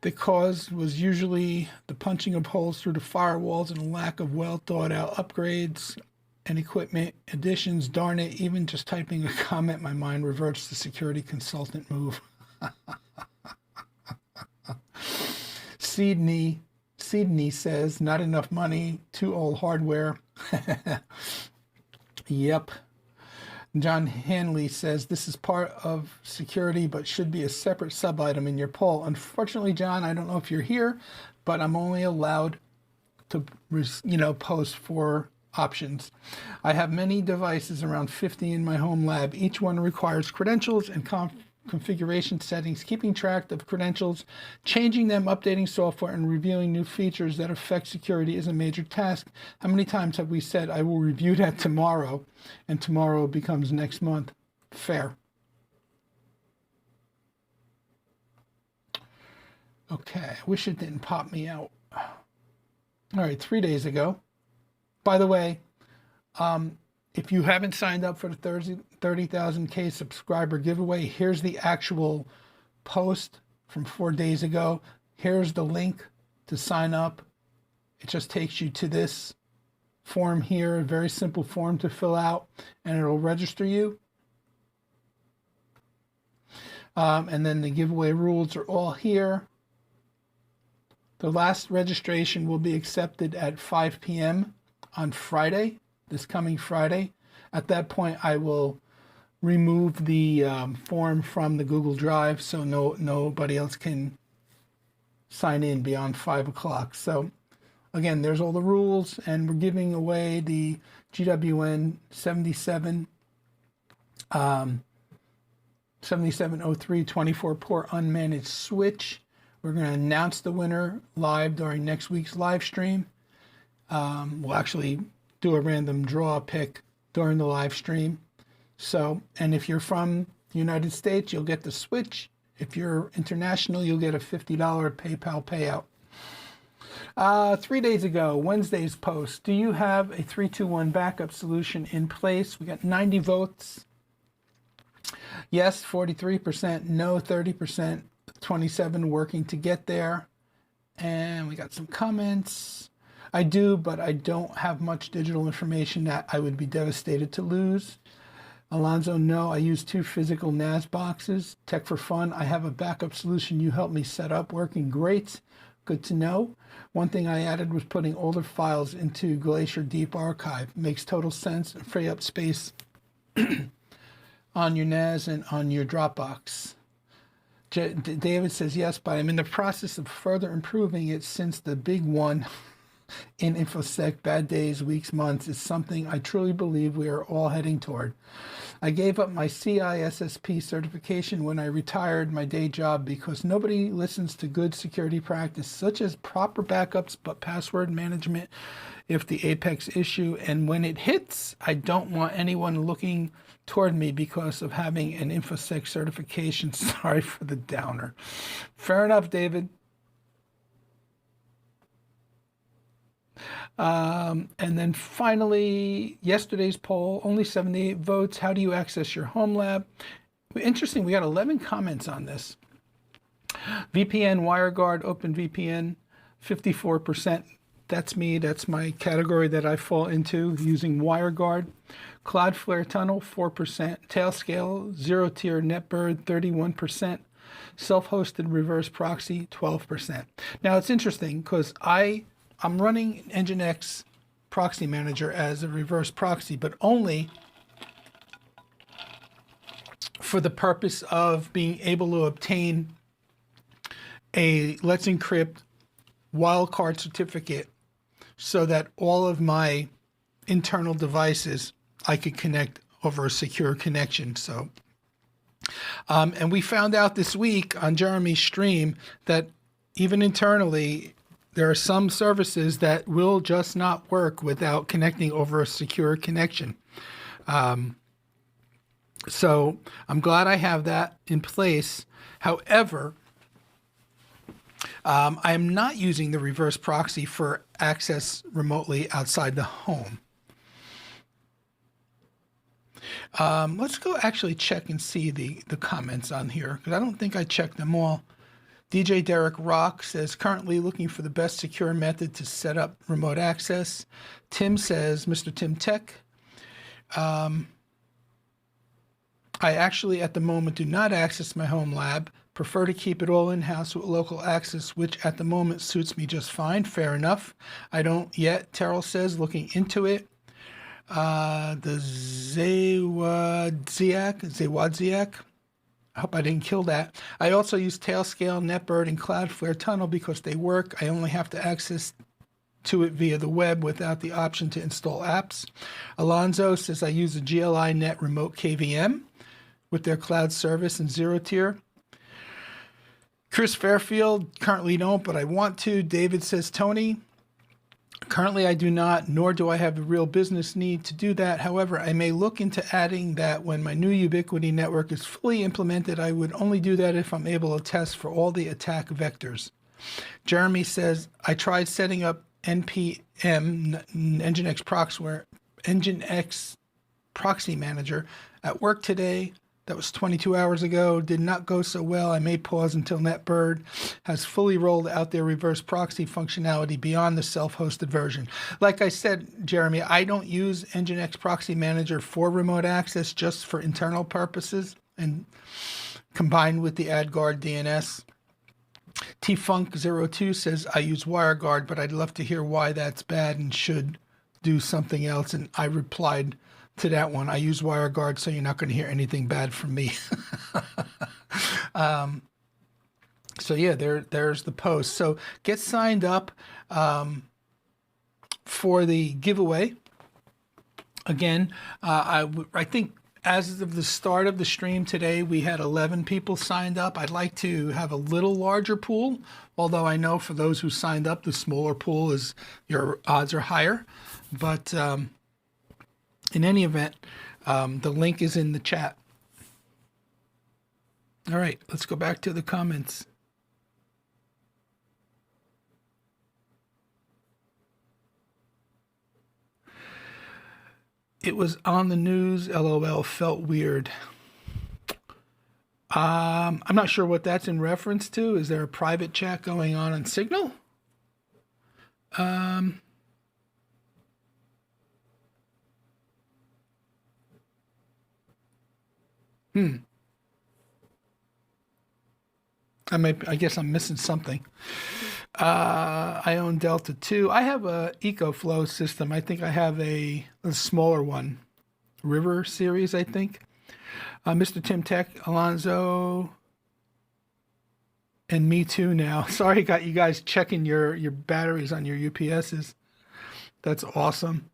S1: The cause was usually the punching of holes through the firewalls and a lack of well thought out upgrades and equipment additions. Darn it, even just typing a comment, my mind reverts to security consultant move. Sydney says, not enough money, too old hardware. Yep. John Hanley says, this is part of security, but should be a separate sub-item in your poll. Unfortunately, John, I don't know if you're here, but I'm only allowed to, post 4 options. I have many devices, around 50 in my home lab. Each one requires credentials and configuration settings, keeping track of credentials, changing them, updating software, and reviewing new features that affect security is a major task. How many times have we said, I will review that tomorrow, and tomorrow becomes next month? Fair. Okay, I wish it didn't pop me out. All right, 3 days ago. By the way, if you haven't signed up for the 30,000K subscriber giveaway, here's the actual post from 4 days ago. Here's the link to sign up. It just takes you to this form here, a very simple form to fill out, and it'll register you. And then the giveaway rules are all here. The last registration will be accepted at 5 p.m. on Friday, this coming Friday. At that point, I will remove the form from the Google Drive so nobody else can sign in beyond 5 o'clock. So again, there's all the rules, and we're giving away the GWN 7703 24-port unmanaged switch. We're going to announce the winner live during next week's live stream. We'll actually do a random draw pick during the live stream. So, and if you're from the United States, you'll get the switch. If you're international, you'll get a $50 PayPal payout. 3 days ago, Wednesday's post. Do you have a 3-2-1 backup solution in place? We got 90 votes. Yes, 43%. No, 30%. 27 working to get there. And we got some comments. I do, but I don't have much digital information that I would be devastated to lose. Alonzo, no, I use 2 physical NAS boxes. Tech for fun. I have a backup solution you helped me set up, working great. Good to know. One thing I added was putting older files into Glacier Deep Archive. Makes total sense and free up space on your NAS and on your Dropbox. David says, yes, but I'm in the process of further improving it since the big one in InfoSec, bad days, weeks, months, is something I truly believe we are all heading toward. I gave up my CISSP certification when I retired my day job because nobody listens to good security practice, such as proper backups, but password management if the apex issue. And when it hits, I don't want anyone looking toward me because of having an InfoSec certification. Sorry for the downer. Fair enough, David. And then finally, yesterday's poll, only 78 votes. How do you access your home lab? Interesting, we got 11 comments on this. VPN, WireGuard, OpenVPN, 54%. That's me. That's my category that I fall into, using WireGuard. Cloudflare Tunnel, 4%. Tailscale, zero-tier NetBird, 31%. Self-hosted reverse proxy, 12%. Now, it's interesting because I'm running Nginx Proxy Manager as a reverse proxy, but only for the purpose of being able to obtain a Let's Encrypt wildcard certificate so that all of my internal devices I could connect over a secure connection. So, and we found out this week on Jeremy's stream that even internally, there are some services that will just not work without connecting over a secure connection. So I'm glad I have that in place. However, I am not using the reverse proxy for access remotely outside the home. Let's go actually check and see the comments on here, because I don't think I checked them all. DJ Derek Rock says, currently looking for the best secure method to set up remote access. Tim says, Mr. Tim Tech, I actually at the moment do not access my home lab. Prefer to keep it all in-house with local access, which at the moment suits me just fine. Fair enough. I don't yet, Terrell says, looking into it. The Zawadziak. I hope I didn't kill that. I also use Tailscale, NetBird, and Cloudflare Tunnel because they work. I only have to access to it via the web without the option to install apps. Alonzo says I use a GLI Net Remote KVM with their cloud service and zero tier. Chris Fairfield, currently don't, but I want to. David says, Tony, currently I do not, nor do I have the real business need to do that. However, I may look into adding that when my new Ubiquiti network is fully implemented. I would only do that if I'm able to test for all the attack vectors. Jeremy says, I tried setting up NPM, Nginx Proxy Manager at work today. That was 22 hours ago. Did not go so well. I may pause until NetBird has fully rolled out their reverse proxy functionality beyond the self-hosted version. Like I said, Jeremy, I don't use Nginx Proxy Manager for remote access, just for internal purposes and combined with the AdGuard DNS. TFunk02 says, I use WireGuard, but I'd love to hear why that's bad and should do something else. And I replied to that one, I use WireGuard, so you're not going to hear anything bad from me. So yeah, there's the post. So get signed up for the giveaway. Again, I think as of the start of the stream today, we had 11 people signed up. I'd like to have a little larger pool, although I know for those who signed up, the smaller pool is, your odds are higher. But in any event, the link is in the chat. All right, let's go back to the comments. It was on the news, LOL, felt weird. I'm not sure what that's in reference to. Is there a private chat going on Signal? I guess I'm missing something. I own Delta 2. I have a EcoFlow system. I think I have a smaller one. River series, I think. Mr. Tim Tech, Alonzo, and me too now. Sorry, got you guys checking your batteries on your UPSs. That's awesome.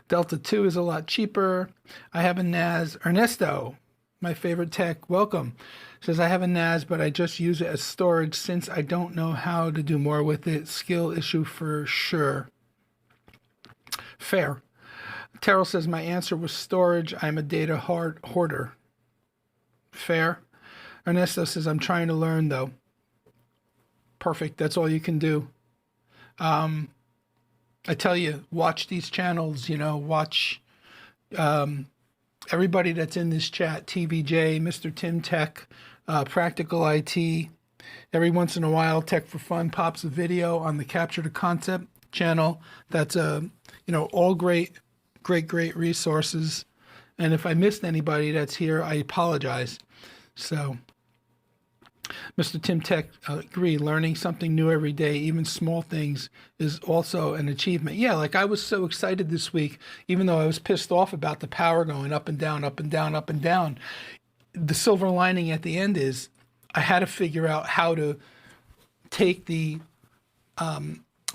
S1: Delta 2 is a lot cheaper. I have a NAS. Ernesto, my favorite tech, welcome. Says, I have a NAS, but I just use it as storage since I don't know how to do more with it. Skill issue for sure. Fair. Terrell says, my answer was storage. I'm a data hoarder. Fair. Ernesto says, I'm trying to learn, though. Perfect. That's all you can do. I tell you, watch these channels, watch everybody that's in this chat, TVJ, Mr. Tim Tech, Practical IT. Every once in a while, Tech for Fun pops a video on the Capture the Concept channel. That's, all great resources. And if I missed anybody that's here, I apologize. So, Mr. Tim Tech, agree, learning something new every day, even small things, is also an achievement. Yeah, like I was so excited this week, even though I was pissed off about the power going up and down, up and down, up and down. The silver lining at the end is I had to figure out how to take the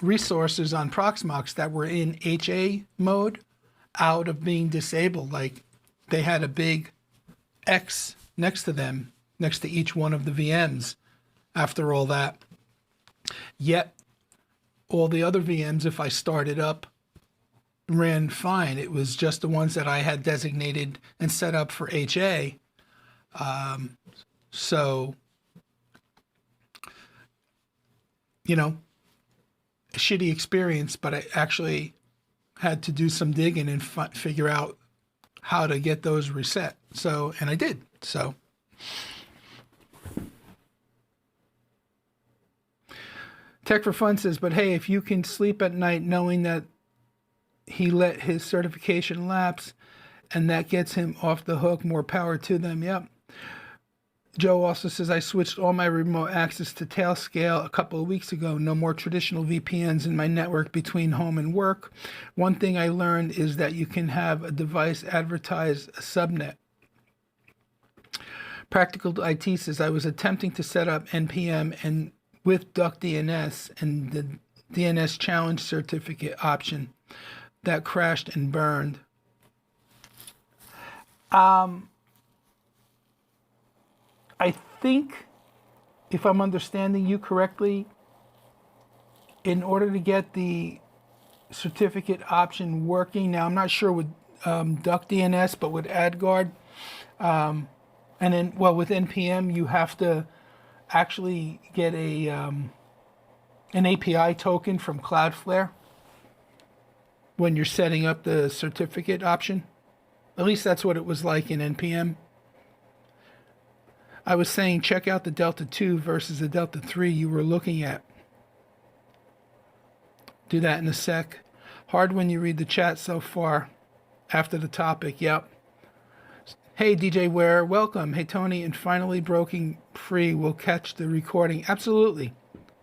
S1: resources on Proxmox that were in HA mode out of being disabled. Like they had a big X next to them, next to each one of the VMs after all that. Yet all the other VMs, if I started up, ran fine. It was just the ones that I had designated and set up for HA. So, a shitty experience, but I actually had to do some digging and figure out how to get those reset. So, and I did. So, Tech for Fun says, but hey, if you can sleep at night knowing that he let his certification lapse and that gets him off the hook, more power to them. Yep. Joe also says, I switched all my remote access to Tailscale a couple of weeks ago. No more traditional VPNs in my network between home and work. One thing I learned is that you can have a device advertise a subnet. Practical IT says, I was attempting to set up NPM and with DuckDNS and the DNS challenge certificate option that crashed and burned. I think, if I'm understanding you correctly, in order to get the certificate option working, now I'm not sure with DuckDNS, but with AdGuard, and then, well, with NPM, you have to actually get an API token from Cloudflare when you're setting up the certificate option. At least that's what it was like in NPM. I was saying, check out the Delta 2 versus the Delta 3 you were looking at. Do that in a sec. Hard when you read the chat so far after the topic. Yep. Hey, DJ Ware, welcome. Hey, Tony, and finally broken free. We'll catch the recording. Absolutely.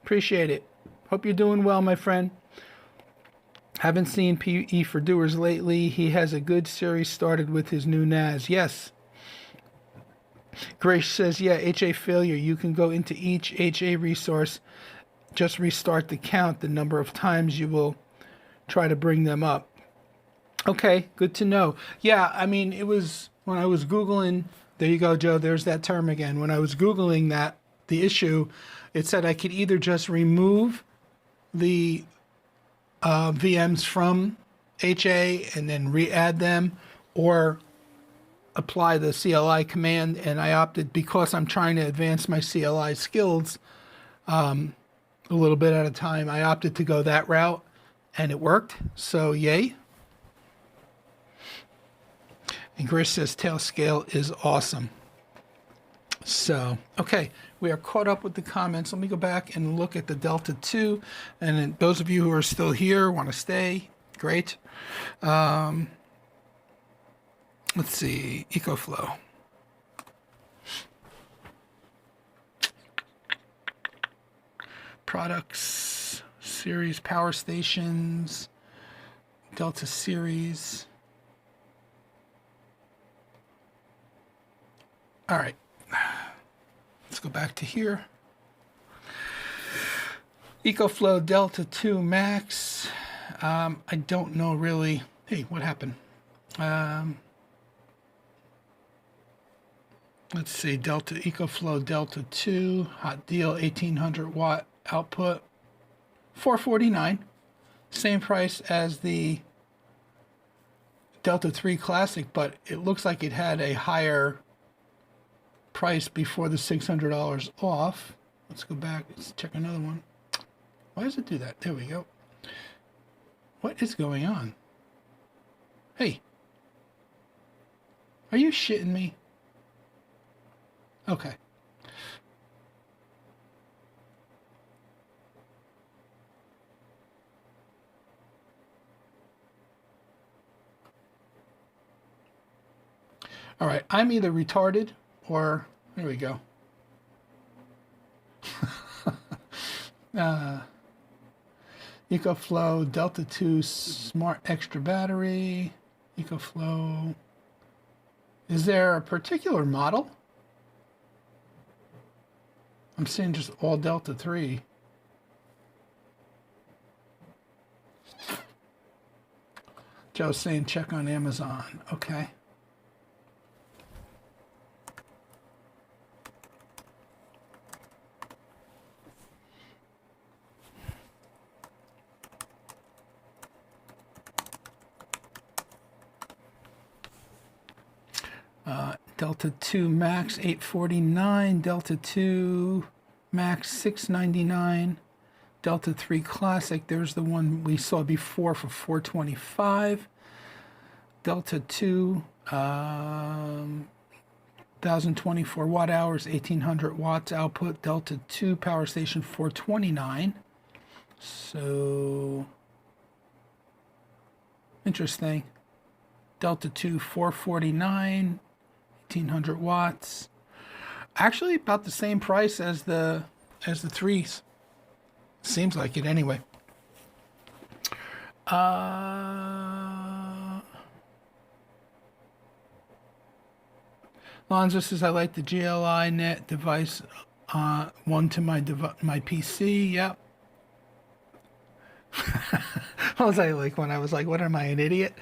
S1: Appreciate it. Hope you're doing well, my friend. Haven't seen PE for Doers lately. He has a good series started with his new NAS. Yes. Grace says, yeah, HA failure. You can go into each HA resource, just restart the count, the number of times you will try to bring them up. Okay, good to know. Yeah, I mean, it was when I was Googling, there you go, Joe, there's that term again. When I was Googling that, the issue, it said I could either just remove the VMs from HA and then re-add them, or apply the CLI command, and I opted, because I'm trying to advance my CLI skills a little bit at a time, I opted to go that route, and it worked, so yay. And Chris says Tailscale is awesome. So, okay, we are caught up with the comments. Let me go back and look at the Delta 2, and then those of you who are still here, want to stay, great. Let's see, EcoFlow. Products, series, power stations, Delta series. All right, let's go back to here. EcoFlow Delta 2 Max. I don't know really. Hey, what happened? Let's see, EcoFlow Delta 2, hot deal, 1800 watt output, $449, same price as the Delta 3 Classic, but it looks like it had a higher price before the $600 off. Let's go back, let's check another one. Why does it do that? There we go. What is going on? Hey, are you shitting me? Okay. All right, I'm either retarded or, there we go. EcoFlow Delta 2 Smart Extra Battery. EcoFlow. Is there a particular model? I'm seeing just all Delta 3. Joe's saying check on Amazon. Okay. Delta 2 Max 849, Delta 2 Max 699, Delta 3 Classic, there's the one we saw before for 425, Delta 2 1024 watt hours, 1800 watts output, Delta 2 power station 429, So, interesting. Delta 2, 449, 1800 watts. Actually, about the same price as the threes. Seems like it anyway. Lonzo says, I like the GLI net device, one to my PC. Yep. What was I like when I was like, what am I, an idiot?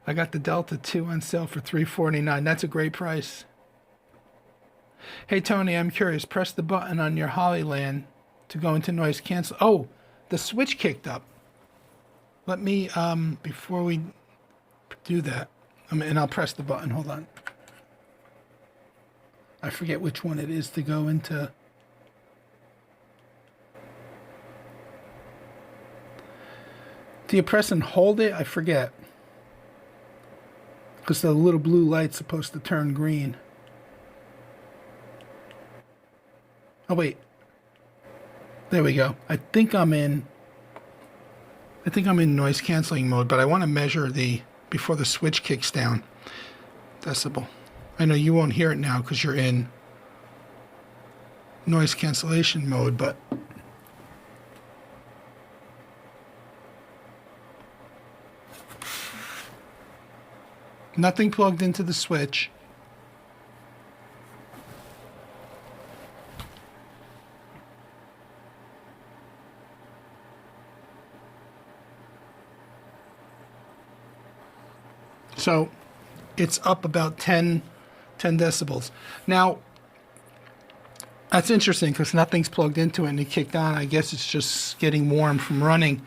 S1: I got the Delta 2 on sale for $349. That's a great price. Hey, Tony, I'm curious. Press the button on your Hollyland to go into noise cancel. Oh, the switch kicked up. Let me, before we do that, and I'll press the button. Hold on. I forget which one it is to go into. Do you press and hold it? I forget. Because the little blue light's supposed to turn green. Oh, wait. There we go. I think I'm in noise canceling mode, but I want to measure before the switch kicks down, decibel. I know you won't hear it now because you're in noise cancellation mode, but nothing plugged into the switch. So it's up about 10 decibels. Now, that's interesting because nothing's plugged into it and it kicked on. I guess it's just getting warm from running.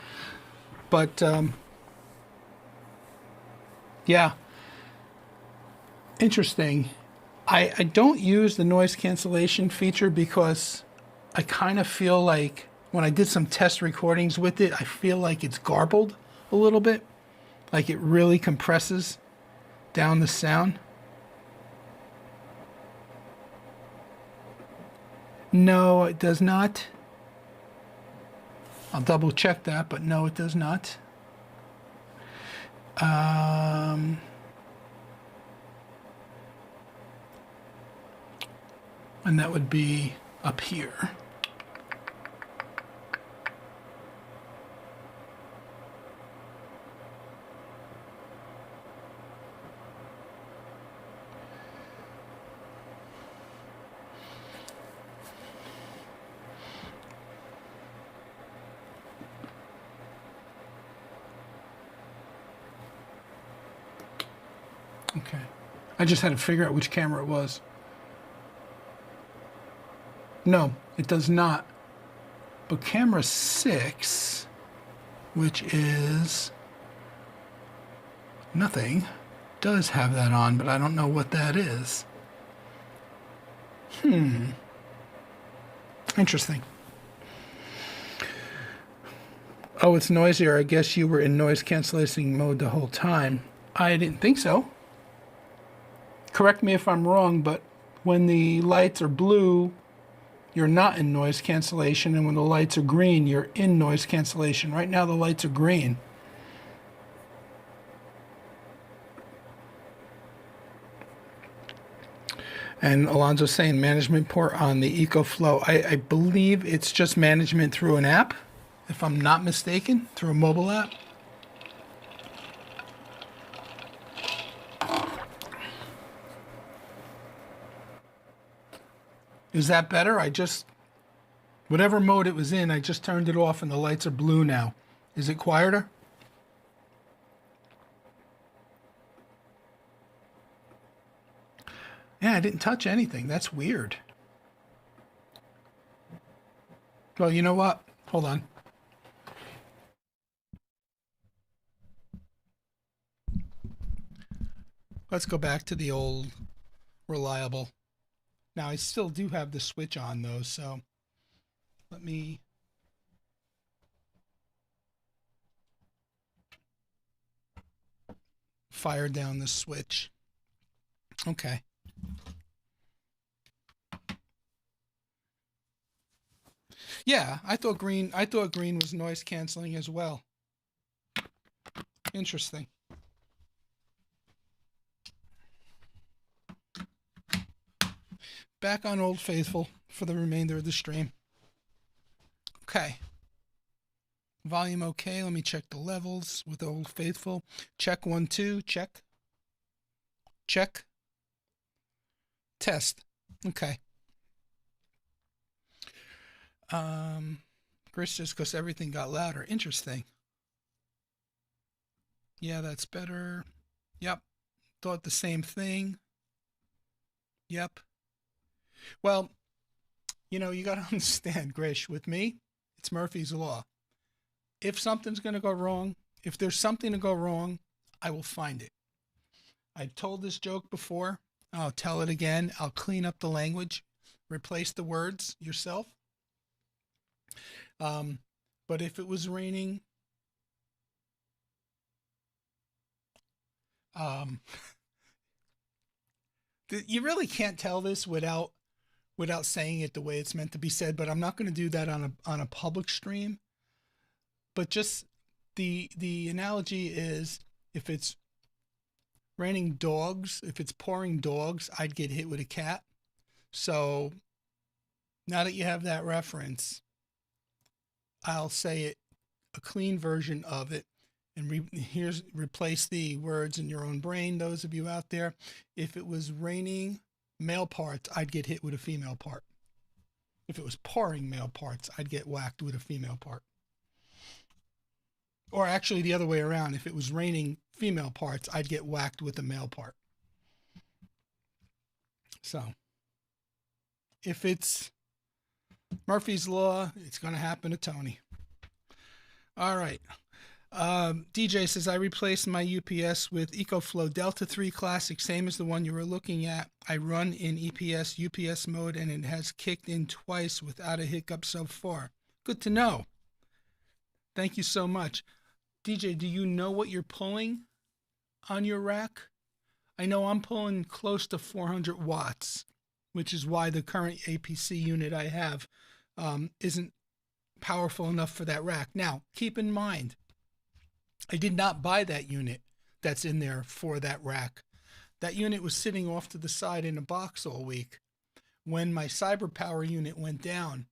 S1: But, yeah. Interesting. I don't use the noise cancellation feature because I kind of feel like when I did some test recordings with it, I feel like it's garbled a little bit. Like it really compresses down the sound. No, it does not. I'll double check that, but no, it does not. And that would be up here. Okay. I just had to figure out which camera it was. No, it does not. But camera 6, which is nothing, does have that on, but I don't know what that is. Interesting. Oh, it's noisier. I guess you were in noise cancellation mode the whole time. I didn't think so. Correct me if I'm wrong, but when the lights are blue, you're not in noise cancellation, and when the lights are green, you're in noise cancellation. Right now, the lights are green. And Alonzo's saying management port on the EcoFlow. I believe it's just management through an app, if I'm not mistaken, through a mobile app. Is that better? Whatever mode it was in, I just turned it off and the lights are blue now. Is it quieter? Yeah, I didn't touch anything. That's weird. Well, you know what? Hold on. Let's go back to the old reliable. Now, I still do have the switch on, though, so let me fire down the switch. Okay. Yeah, I thought green was noise canceling as well. Interesting. Back on Old Faithful for the remainder of the stream. Okay. Volume okay. Let me check the levels with Old Faithful. Check 1, 2. Check. Check. Test. Okay. Chris says because everything got louder. Interesting. Yeah, that's better. Yep. Thought the same thing. Yep. Well, you got to understand, Grish, with me, it's Murphy's Law. If something's going to go wrong, if there's something to go wrong, I will find it. I've told this joke before. I'll tell it again. I'll clean up the language, replace the words yourself. But if it was raining, you really can't tell this without saying it the way it's meant to be said. But I'm not going to do that on a public stream. But just the analogy is, if it's raining dogs, if it's pouring dogs, I'd get hit with a cat. So now that you have that reference, I'll say it, a clean version of it, and replace the words in your own brain, those of you out there. If it was raining male parts, I'd get hit with a female part. If it was pouring male parts, I'd get whacked with a female part. Or actually the other way around. If it was raining female parts, I'd get whacked with a male part. So if it's Murphy's Law, it's going to happen to Tony. All right. DJ says, I replaced my UPS with EcoFlow Delta 3 Classic, same as the one you were looking at. I run in UPS mode, and it has kicked in twice without a hiccup so far. Good to know. Thank you so much. DJ, do you know what you're pulling on your rack? I know I'm pulling close to 400 watts, which is why the current APC unit I have isn't powerful enough for that rack. Now, keep in mind, I did not buy that unit that's in there for that rack. That unit was sitting off to the side in a box all week. When my CyberPower unit went down,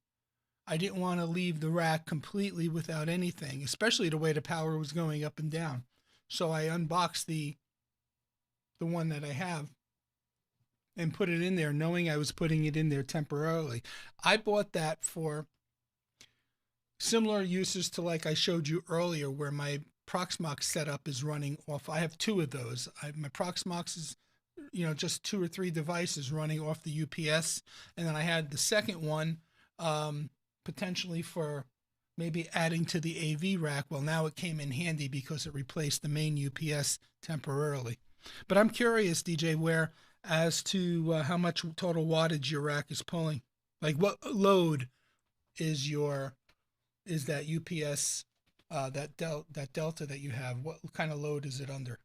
S1: I didn't want to leave the rack completely without anything, especially the way the power was going up and down. So I unboxed the one that I have and put it in there, knowing I was putting it in there temporarily. I bought that for similar uses to like I showed you earlier, where my Proxmox setup is running off. I have two of those. My Proxmox is, just 2 or 3 devices running off the UPS. And then I had the second one, potentially for maybe adding to the AV rack. Well, now it came in handy because it replaced the main UPS temporarily. But I'm curious, DJ, as to how much total wattage your rack is pulling. Like what load is that UPS, that Delta that you have? What kind of load is it under?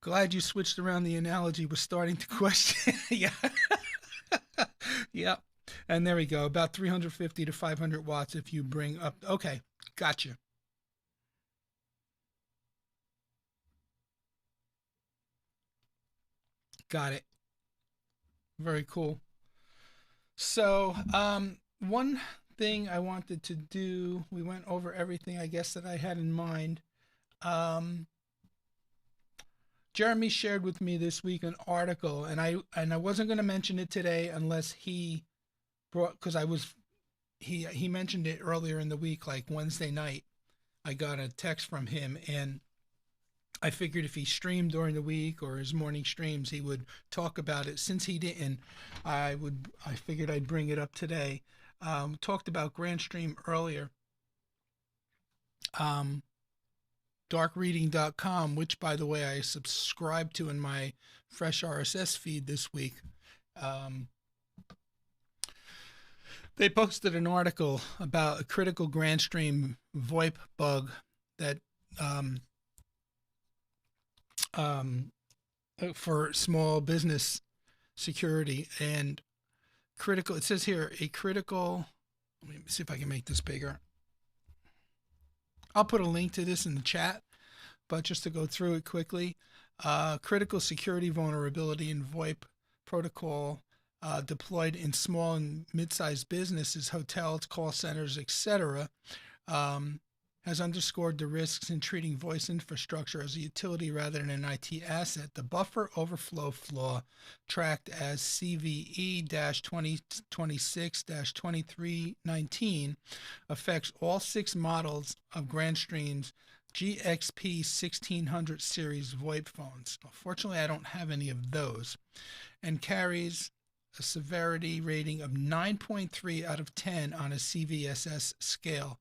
S1: Glad you switched around the analogy. Was starting to question. Yeah. Yep. And there we go. About 350 to 500 watts if you bring up. Okay. Gotcha. Got it. Very cool. So, one thing I wanted to do, we went over everything, I guess, that I had in mind. Jeremy shared with me this week an article, and I wasn't going to mention it today unless he brought, because he mentioned it earlier in the week, like Wednesday night. I got a text from him, and I figured if he streamed during the week or his morning streams, he would talk about it. Since he didn't, I figured I'd bring it up today. Talked about Grandstream earlier. Darkreading.com, which, by the way, I subscribe to in my fresh RSS feed this week. They posted an article about a critical Grandstream VoIP bug that for small business security and critical. It says here a critical. Let me see if I can make this bigger. I'll put a link to this in the chat, but just to go through it quickly, critical security vulnerability in VoIP protocol deployed in small and mid-sized businesses, hotels, call centers, etc., has underscored the risks in treating voice infrastructure as a utility rather than an IT asset. The buffer overflow flaw, tracked as CVE-2026-2319, affects all 6 models of Grandstream's GXP 1600 series VoIP phones. Fortunately, I don't have any of those, and carries a severity rating of 9.3 out of 10 on a CVSS scale.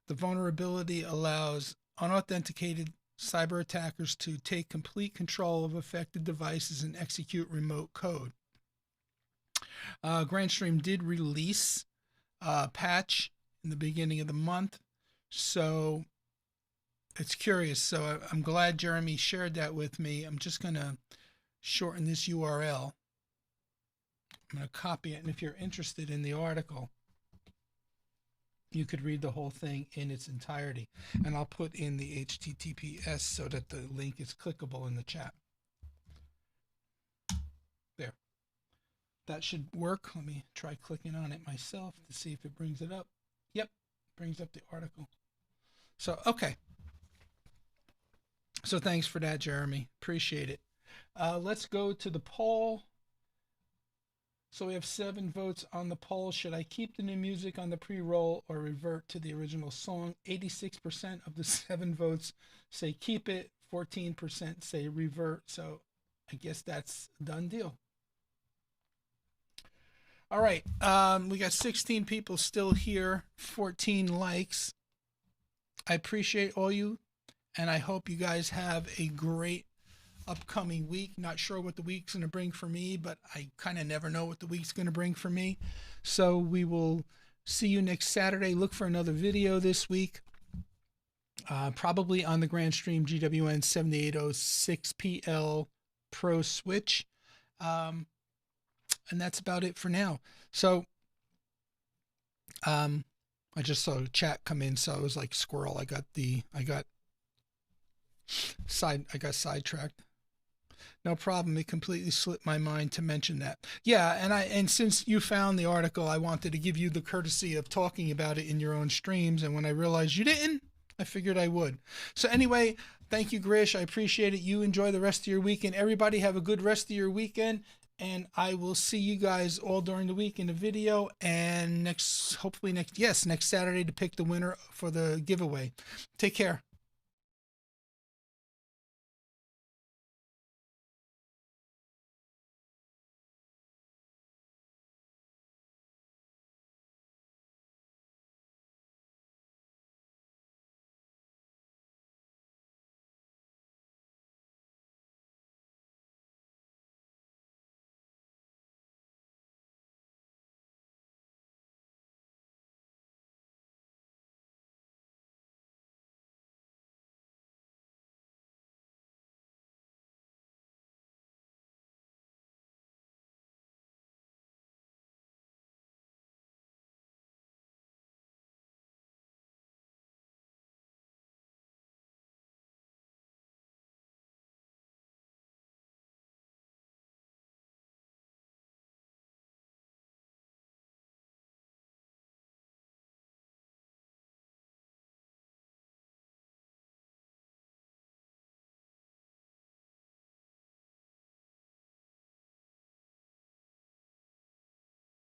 S1: The vulnerability allows unauthenticated cyber attackers to take complete control of affected devices and execute remote code. Grandstream did release a patch in the beginning of the month, so it's curious. So I'm glad Jeremy shared that with me. I'm just going to shorten this URL. I'm going to copy it, and if you're interested in the article, you could read the whole thing in its entirety. And I'll put in the HTTPS so that the link is clickable in the chat. There. That should work. Let me try clicking on it myself to see if it brings it up. Yep, brings up the article. So, okay. So thanks for that, Jeremy. Appreciate it. Let's go to the poll. So we have 7 votes on the poll. Should I keep the new music on the pre-roll or revert to the original song? 86% of the 7 votes say keep it. 14% say revert. So I guess that's a done deal. All right. We got 16 people still here. 14 likes. I appreciate all you, and I hope you guys have a great upcoming week. Not sure what the week's going to bring for me, but I kind of never know what the week's going to bring for me. So we will see you next Saturday. Look for another video this week, probably on the Grandstream GWN 7806PL Pro switch. And that's about it for now. So I just saw a chat come in, so I was like squirrel. I got sidetracked. No problem. It completely slipped my mind to mention that. Yeah, and since you found the article, I wanted to give you the courtesy of talking about it in your own streams. And when I realized you didn't, I figured I would. So anyway, thank you, Grish. I appreciate it. You enjoy the rest of your weekend. Everybody have a good rest of your weekend. And I will see you guys all during the week in the video. And next Saturday to pick the winner for the giveaway. Take care.